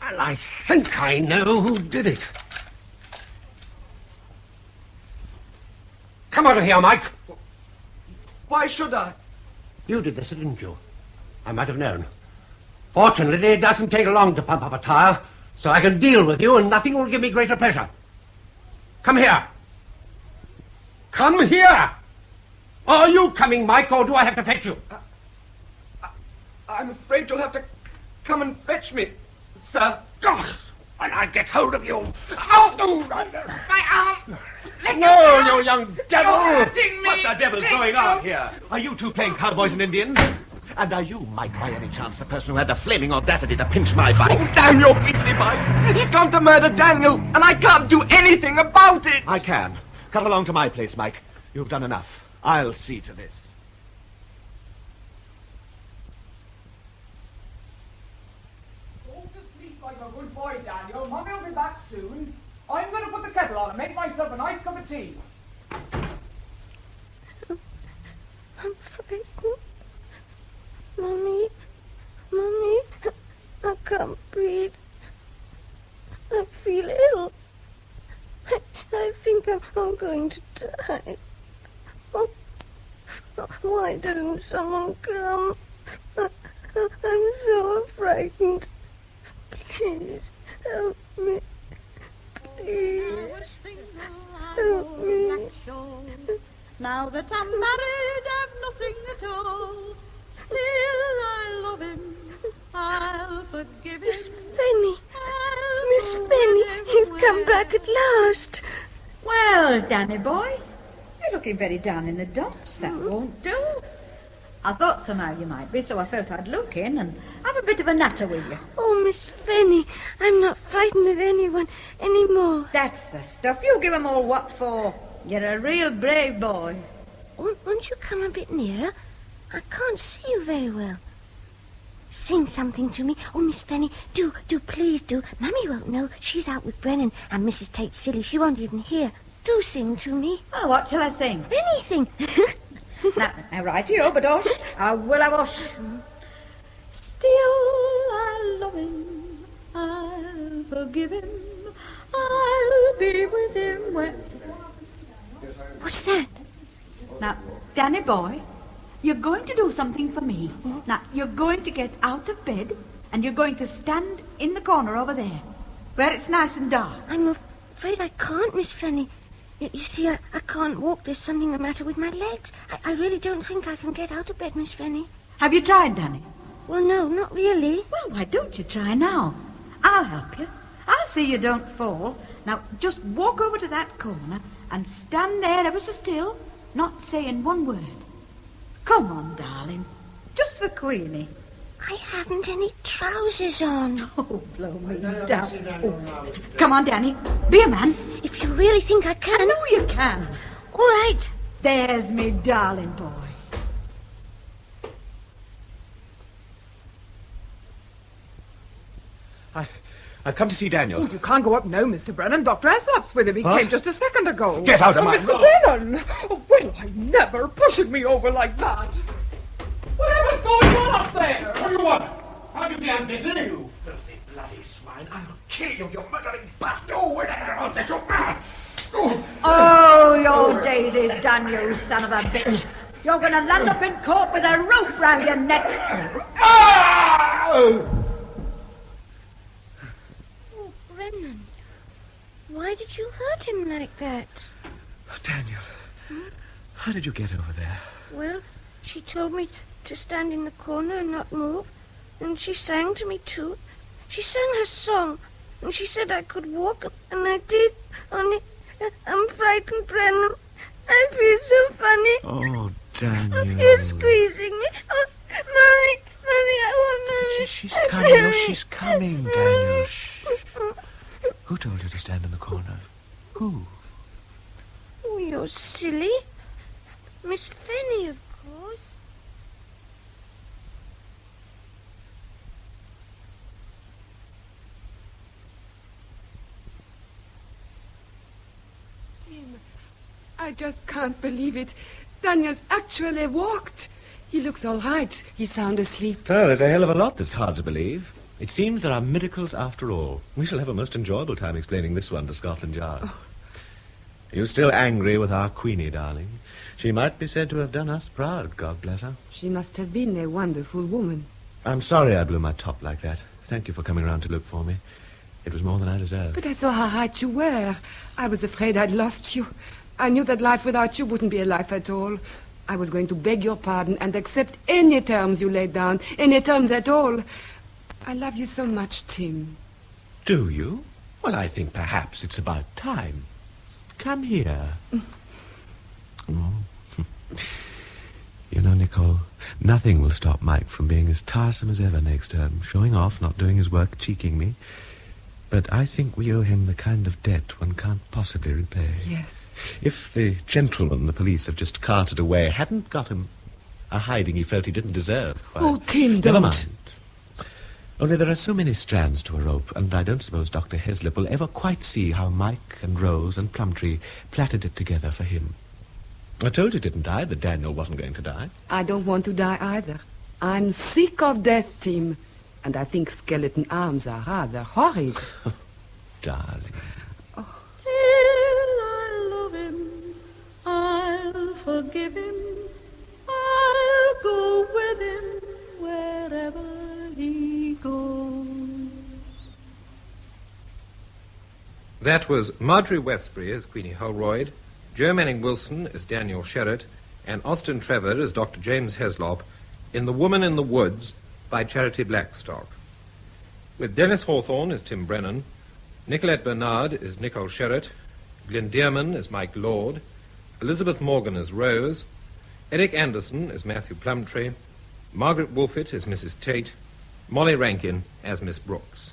And I think I know who did it. Come out of here, Mike. Why should I? You did this, didn't you? I might have known. Fortunately, it doesn't take long to pump up a tire, so I can deal with you, and nothing will give me greater pleasure. Come here. Come here! Are you coming, Mike, or do I have to fetch you? I'm afraid you'll have to come and fetch me, sir. When I get hold of you... My arm! No, you young devil! You're hurting me! What the devil's going on here? Are you two playing cowboys and Indians? And are you, Mike, by any chance, the person who had the flaming audacity to pinch my bike? Oh, damn your beastly bike! He's gone to murder Daniel, and I can't do anything about it! I can. Come along to my place, Mike. You've done enough. I'll see to this. Go to sleep like a good boy, Daniel. Mummy will be back soon. I'm going to put the kettle on and make myself a nice cup of tea. I'm frightened. Mummy, I can't breathe. I feel ill. I think I'm going to die. Oh, why doesn't someone come? I'm so frightened. Please, help me. Please, help me. Now that I'm married, I've nothing at all. Still, I love him. I'll forgive him. Miss Fanny, you've come back at last. Well, Danny boy, you're looking very down in the dumps. That won't do. I thought somehow you might be, so I felt I'd look in and have a bit of a natter with you. Oh, Miss Fanny, I'm not frightened of anyone anymore. That's the stuff. You give 'em all what for. You're a real brave boy. Won't you come a bit nearer? I can't see you very well. Sing something to me. Oh, Miss Fanny, do, please do. Mummy won't know. She's out with Brennan, and Mrs. Tait's silly. She won't even hear. Do sing to me. Oh, what shall I sing? Anything. now, right you, but hush. I will have hush. Still, I love him. I'll forgive him. I'll be with him when... What's that? Now, Danny boy, you're going to do something for me. Now, you're going to get out of bed, and you're going to stand in the corner over there, where it's nice and dark. I'm afraid I can't, Miss Fanny. You see, I can't walk. There's something the matter with my legs. I really don't think I can get out of bed, Miss Fanny. Have you tried, Danny? Well, no, not really. Well, why don't you try now? I'll help you. I'll see you don't fall. Now, just walk over to that corner and stand there ever so still, not saying one word. Come on, darling. Just for Queenie. I haven't any trousers on. Oh, blow me down. Oh. Come on, Danny. Be a man. If you really think I can. I know you can. All right. There's me darling boy. I've come to see Daniel. Oh, you can't go up now, Mr. Brennan. Dr. Heslop's with him. He came just a second ago. Get out of my Mr. Brennan! Oh, well, I never. Pushing me over like that. Whatever's going on up there? What do you want? How do you damn busy? You filthy bloody swine. I'll kill you, you murdering bastard. Oh, where the hell are you? Oh, your days is done, you son of a bitch. You're going to land up in court with a rope round your neck. Oh! Brennan, why did you hurt him like that? Daniel, how did you get over there? Well, she told me to stand in the corner and not move, and she sang to me too. She sang her song, and she said I could walk, and I did. Only, I'm frightened, Brennan. I feel so funny. Oh, Daniel. You're squeezing me. Oh, Mommy, I want Mommy. She's coming. Oh, she's coming, Daniel. Shh. Who told you to stand in the corner? Who? Oh, you're silly. Miss Fanny, of course. Dearman, I just can't believe it. Daniel's actually walked. He looks all right. He's sound asleep. Oh, there's a hell of a lot that's hard to believe. It seems there are miracles after all. We shall have a most enjoyable time explaining this one to Scotland Yard. Oh. Are you still angry with our Queenie, darling? She might be said to have done us proud, God bless her. She must have been a wonderful woman. I'm sorry I blew my top like that. Thank you for coming round to look for me. It was more than I deserved. But I saw how right you were. I was afraid I'd lost you. I knew that life without you wouldn't be a life at all. I was going to beg your pardon and accept any terms you laid down, any terms at all. I love you so much, Tim. Do you? Well, I think perhaps it's about time. Come here. You know, Nicole, nothing will stop Mike from being as tiresome as ever next term, showing off, not doing his work, cheeking me. But I think we owe him the kind of debt one can't possibly repay. Yes. If the gentleman the police have just carted away hadn't got him a hiding he felt he didn't deserve... Oh, Tim, never don't. mind. Only there are so many strands to a rope, and I don't suppose Dr. Heslop will ever quite see how Mike and Rose and Plumtree plaited it together for him. I told you, didn't I, that Daniel wasn't going to die? I don't want to die either. I'm sick of death, Tim. And I think skeleton arms are rather horrid. Darling. Oh. Till I love him, I'll forgive him. I'll go with him wherever he goes. That was Marjorie Westbury as Queenie Holroyd, Joe Manning-Wilson as Daniel Sherratt, and Austin Trevor as Dr. James Heslop in The Woman in the Woods by Charity Blackstock, with Dennis Hawthorne as Tim Brennan, Nicolette Bernard as Nicole Sherratt, Glyn Dearman as Mike Lord, Elizabeth Morgan as Rose, Eric Anderson as Matthew Plumtree, Margaret Wolfit as Mrs. Tait, Molly Rankin as Miss Brooks.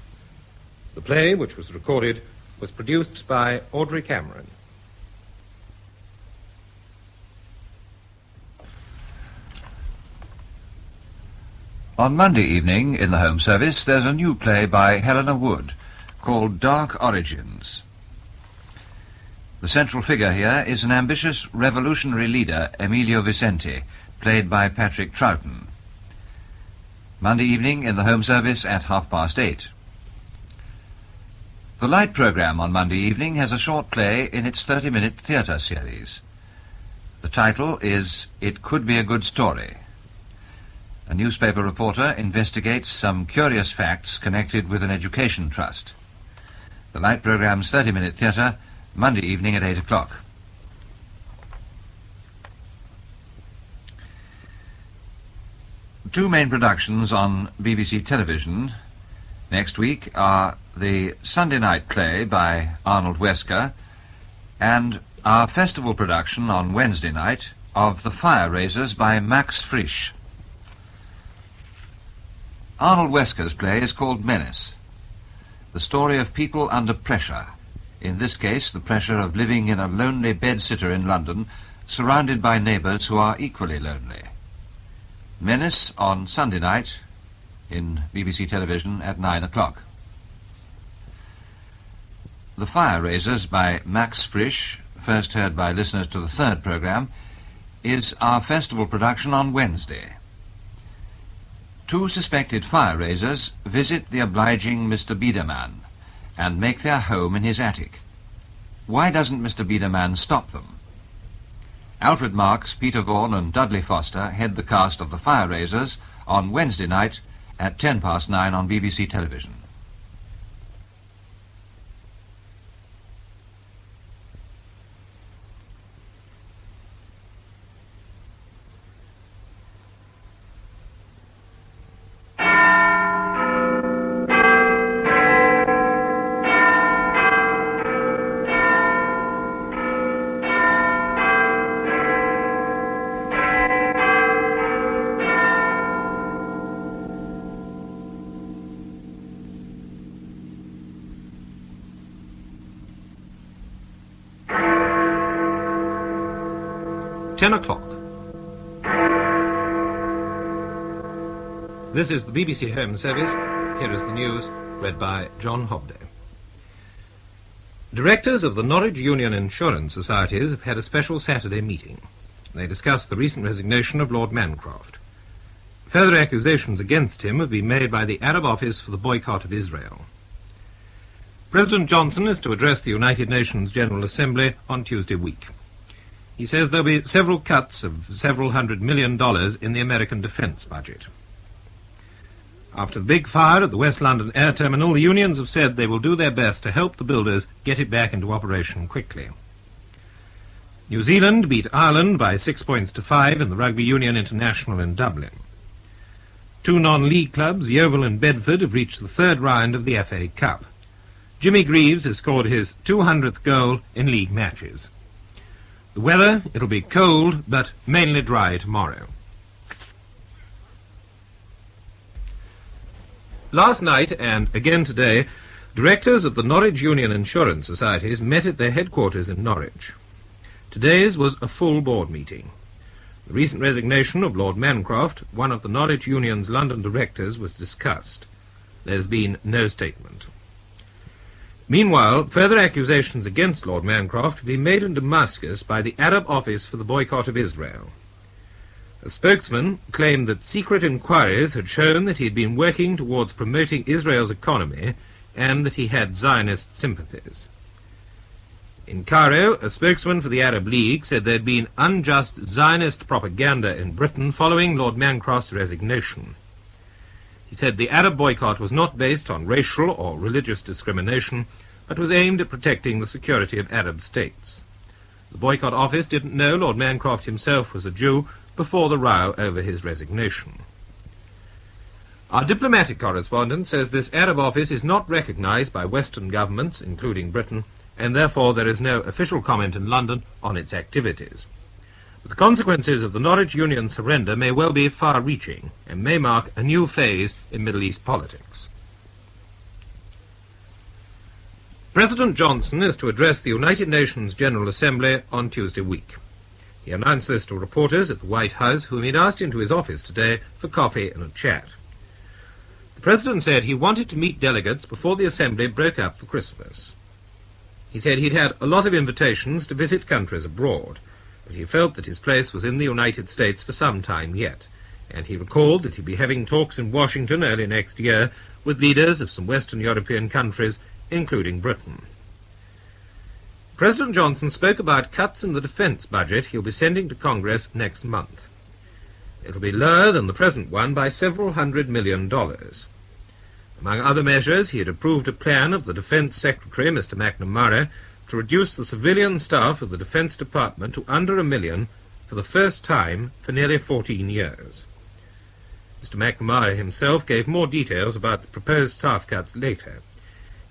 The play, which was recorded, was produced by Audrey Cameron. On Monday evening, in the Home Service, there's a new play by Helena Wood called Dark Origins. The central figure here is an ambitious revolutionary leader, Emilio Vicente, played by Patrick Troughton. Monday evening in the Home Service at 8:30. The Light programme on Monday evening has a short play in its 30-minute theatre series. The title is It Could Be a Good Story. A newspaper reporter investigates some curious facts connected with an education trust. The Light programme's 30-minute theatre, Monday evening at 8 o'clock. Two main productions on BBC television next week are the Sunday night play by Arnold Wesker and our festival production on Wednesday night of The Fire Raisers by Max Frisch. Arnold Wesker's play is called Menace, the story of people under pressure, in this case the pressure of living in a lonely bed-sitter in London, surrounded by neighbours who are equally lonely. Menace on Sunday night in BBC television at 9 o'clock. The Fire Raisers by Max Frisch, first heard by listeners to the third programme, is our festival production on Wednesday. Two suspected fire raisers visit the obliging Mr. Biederman and make their home in his attic. Why doesn't Mr. Biederman stop them? Alfred Marks, Peter Vaughan and Dudley Foster head the cast of The Fire Raisers on Wednesday night at 9:10 on BBC television. This is the BBC Home Service. Here is the news, read by John Hobday. Directors of the Norwich Union Insurance Societies have had a special Saturday meeting. They discussed the recent resignation of Lord Mancroft. Further accusations against him have been made by the Arab Office for the Boycott of Israel. President Johnson is to address the United Nations General Assembly on Tuesday week. He says there'll be several cuts of several $100 million in the American defence budget. After the big fire at the West London Air Terminal, the unions have said they will do their best to help the builders get it back into operation quickly. New Zealand beat Ireland by 6 points to 5 in the Rugby Union International in Dublin. Two non-league clubs, Yeovil and Bedford, have reached the third round of the FA Cup. Jimmy Greaves has scored his 200th goal in league matches. The weather, it'll be cold, but mainly dry tomorrow. Last night, and again today, directors of the Norwich Union Insurance Societies met at their headquarters in Norwich. Today's was a full board meeting. The recent resignation of Lord Mancroft, one of the Norwich Union's London directors, was discussed. There's been no statement. Meanwhile, further accusations against Lord Mancroft have been made in Damascus by the Arab Office for the Boycott of Israel. A spokesman claimed that secret inquiries had shown that he had been working towards promoting Israel's economy and that he had Zionist sympathies. In Cairo, a spokesman for the Arab League said there had been unjust Zionist propaganda in Britain following Lord Mancroft's resignation. He said the Arab boycott was not based on racial or religious discrimination, but was aimed at protecting the security of Arab states. The boycott office didn't know Lord Mancroft himself was a Jew before the row over his resignation. Our diplomatic correspondent says this Arab office is not recognised by Western governments, including Britain, and therefore there is no official comment in London on its activities. But the consequences of the Norwich Union surrender may well be far-reaching and may mark a new phase in Middle East politics. President Johnson is to address the United Nations General Assembly on Tuesday week. He announced this to reporters at the White House, whom he'd asked into his office today for coffee and a chat. The President said he wanted to meet delegates before the Assembly broke up for Christmas. He said he'd had a lot of invitations to visit countries abroad, but he felt that his place was in the United States for some time yet, and he recalled that he'd be having talks in Washington early next year with leaders of some Western European countries, including Britain. President Johnson spoke about cuts in the defence budget he'll be sending to Congress next month. It'll be lower than the present one by several $100 million. Among other measures, he had approved a plan of the Defence Secretary, Mr. McNamara, to reduce the civilian staff of the Defence Department to under 1 million for the first time for nearly 14 years. Mr. McNamara himself gave more details about the proposed staff cuts later.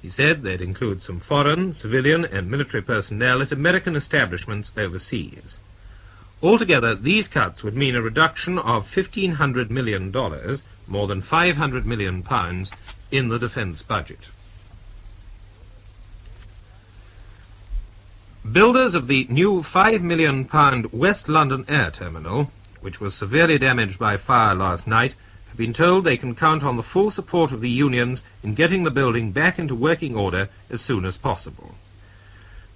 He said they'd include some foreign, civilian and military personnel at American establishments overseas. Altogether, these cuts would mean a reduction of $1,500 million, more than £500 million, in the defence budget. Builders of the new £5 million West London Air Terminal, which was severely damaged by fire last night, have been told they can count on the full support of the unions in getting the building back into working order as soon as possible.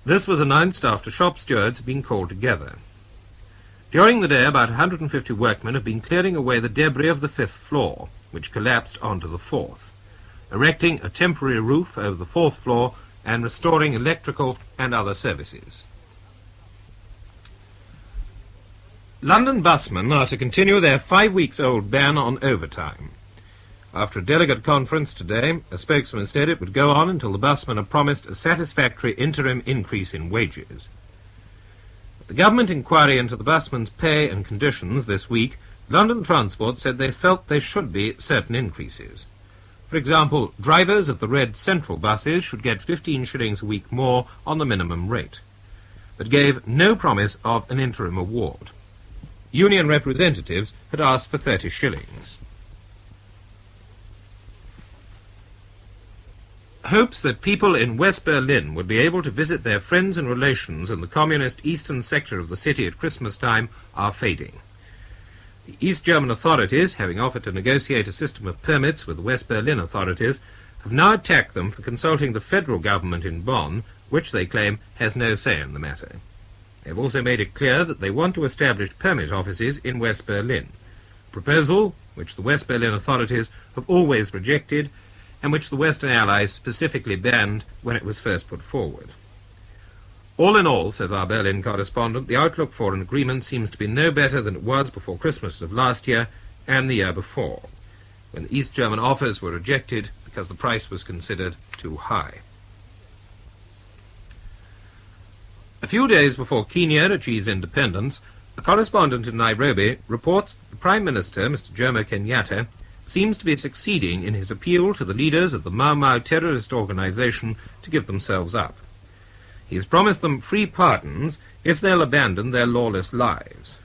This was announced after shop stewards had been called together. During the day, about 150 workmen have been clearing away the debris of the 5th floor, which collapsed onto the 4th, erecting a temporary roof over the 4th floor and restoring electrical and other services. London busmen are to continue their 5-week-old ban on overtime. After a delegate conference today, a spokesman said it would go on until the busmen are promised a satisfactory interim increase in wages. At the government inquiry into the busmen's pay and conditions this week, London Transport said they felt there should be certain increases. For example, drivers of the Red Central buses should get 15 shillings a week more on the minimum rate, but gave no promise of an interim award. Union representatives had asked for 30 shillings. Hopes that people in West Berlin would be able to visit their friends and relations in the communist eastern sector of the city at Christmas time are fading. The East German authorities, having offered to negotiate a system of permits with the West Berlin authorities, have now attacked them for consulting the federal government in Bonn, which they claim has no say in the matter. They have also made it clear that they want to establish permit offices in West Berlin, a proposal which the West Berlin authorities have always rejected and which the Western Allies specifically banned when it was first put forward. All in all, says our Berlin correspondent, the outlook for an agreement seems to be no better than it was before Christmas of last year and the year before, when the East German offers were rejected because the price was considered too high. A few days before Kenya achieves independence, a correspondent in Nairobi reports that the Prime Minister, Mr. Jomo Kenyatta, seems to be succeeding in his appeal to the leaders of the Mau Mau terrorist organization to give themselves up. He has promised them free pardons if they'll abandon their lawless lives.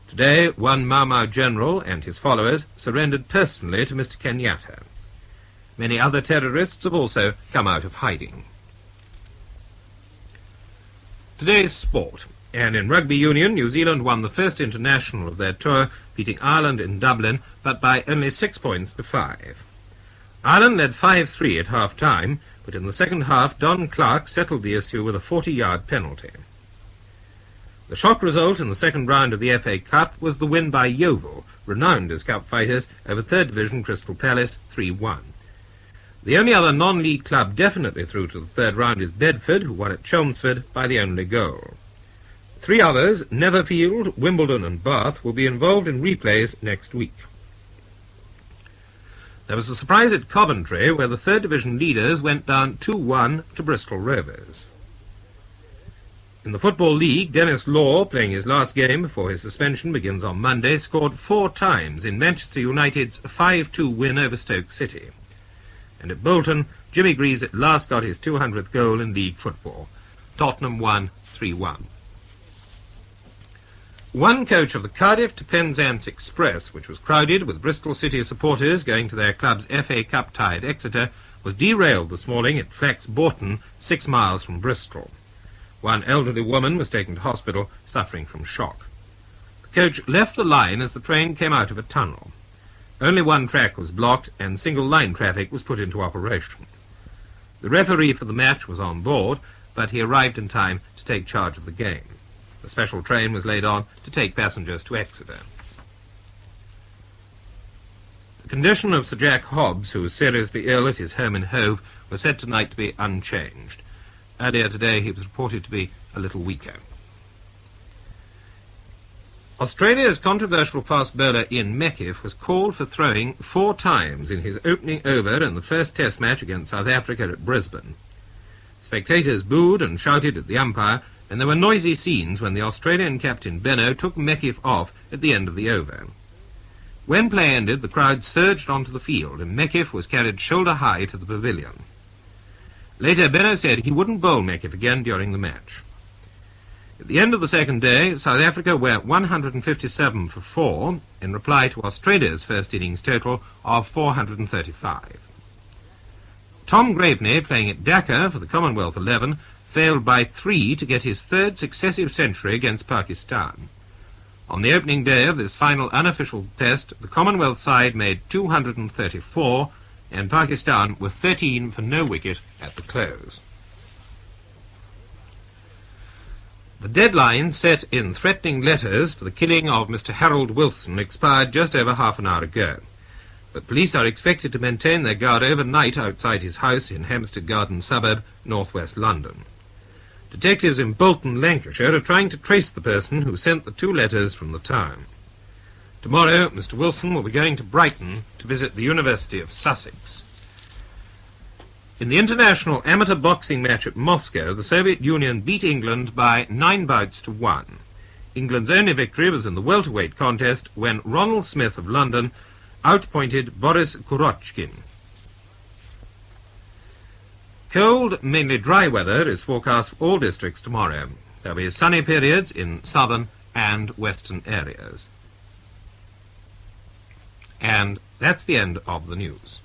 Today, one Mau Mau general and his followers surrendered personally to Mr. Kenyatta. Many other terrorists have also come out of hiding. Today's sport, and in rugby union, New Zealand won the first international of their tour, beating Ireland in Dublin, but by only 6 points to 5. Ireland led 5-3 at half-time, but in the second half, Don Clark settled the issue with a 40-yard penalty. The shock result in the second round of the FA Cup was the win by Yeovil, renowned as cup fighters, over 3rd Division Crystal Palace 3-1. The only other non-league club definitely through to the third round is Bedford, who won at Chelmsford by the only goal. 3 others, Netherfield, Wimbledon and Bath, will be involved in replays next week. There was a surprise at Coventry, where the 3rd Division leaders went down 2-1 to Bristol Rovers. In the Football League, Dennis Law, playing his last game before his suspension begins on Monday, scored 4 times in Manchester United's 5-2 win over Stoke City. And at Bolton, Jimmy Greaves at last got his 200th goal in league football. Tottenham won 3-1. One coach of the Cardiff to Penzance Express, which was crowded with Bristol City supporters going to their club's FA Cup tie at Exeter, was derailed this morning at Flax Bourton, 6 miles from Bristol. One elderly woman was taken to hospital, suffering from shock. The coach left the line as the train came out of a tunnel. Only one track was blocked and single-line traffic was put into operation. The referee for the match was on board, but he arrived in time to take charge of the game. A special train was laid on to take passengers to Exeter. The condition of Sir Jack Hobbs, who was seriously ill at his home in Hove, was said tonight to be unchanged. Earlier today he was reported to be a little weaker. Australia's controversial fast bowler Ian Meckiff was called for throwing 4 times in his opening over in the first Test match against South Africa at Brisbane. Spectators booed and shouted at the umpire, and there were noisy scenes when the Australian captain Benno took Meckiff off at the end of the over. When play ended, the crowd surged onto the field, and Meckiff was carried shoulder-high to the pavilion. Later, Benno said he wouldn't bowl Meckiff again during the match. At the end of the second day, South Africa were 157 for 4, in reply to Australia's first innings total of 435. Tom Graveney, playing at Dhaka for the Commonwealth 11, failed by 3 to get his 3rd successive century against Pakistan. On the opening day of this final unofficial test, the Commonwealth side made 234, and Pakistan were 13 for no wicket at the close. The deadline set in threatening letters for the killing of Mr. Harold Wilson expired just over half an hour ago, but police are expected to maintain their guard overnight outside his house in Hampstead Garden suburb, northwest London. Detectives in Bolton, Lancashire, are trying to trace the person who sent the 2 letters from the town. Tomorrow, Mr. Wilson will be going to Brighton to visit the University of Sussex. In the international amateur boxing match at Moscow, the Soviet Union beat England by 9 bouts to 1. England's only victory was in the welterweight contest when Ronald Smith of London outpointed Boris Kurochkin. Cold, mainly dry weather is forecast for all districts tomorrow. There will be sunny periods in southern and western areas. And that's the end of the news.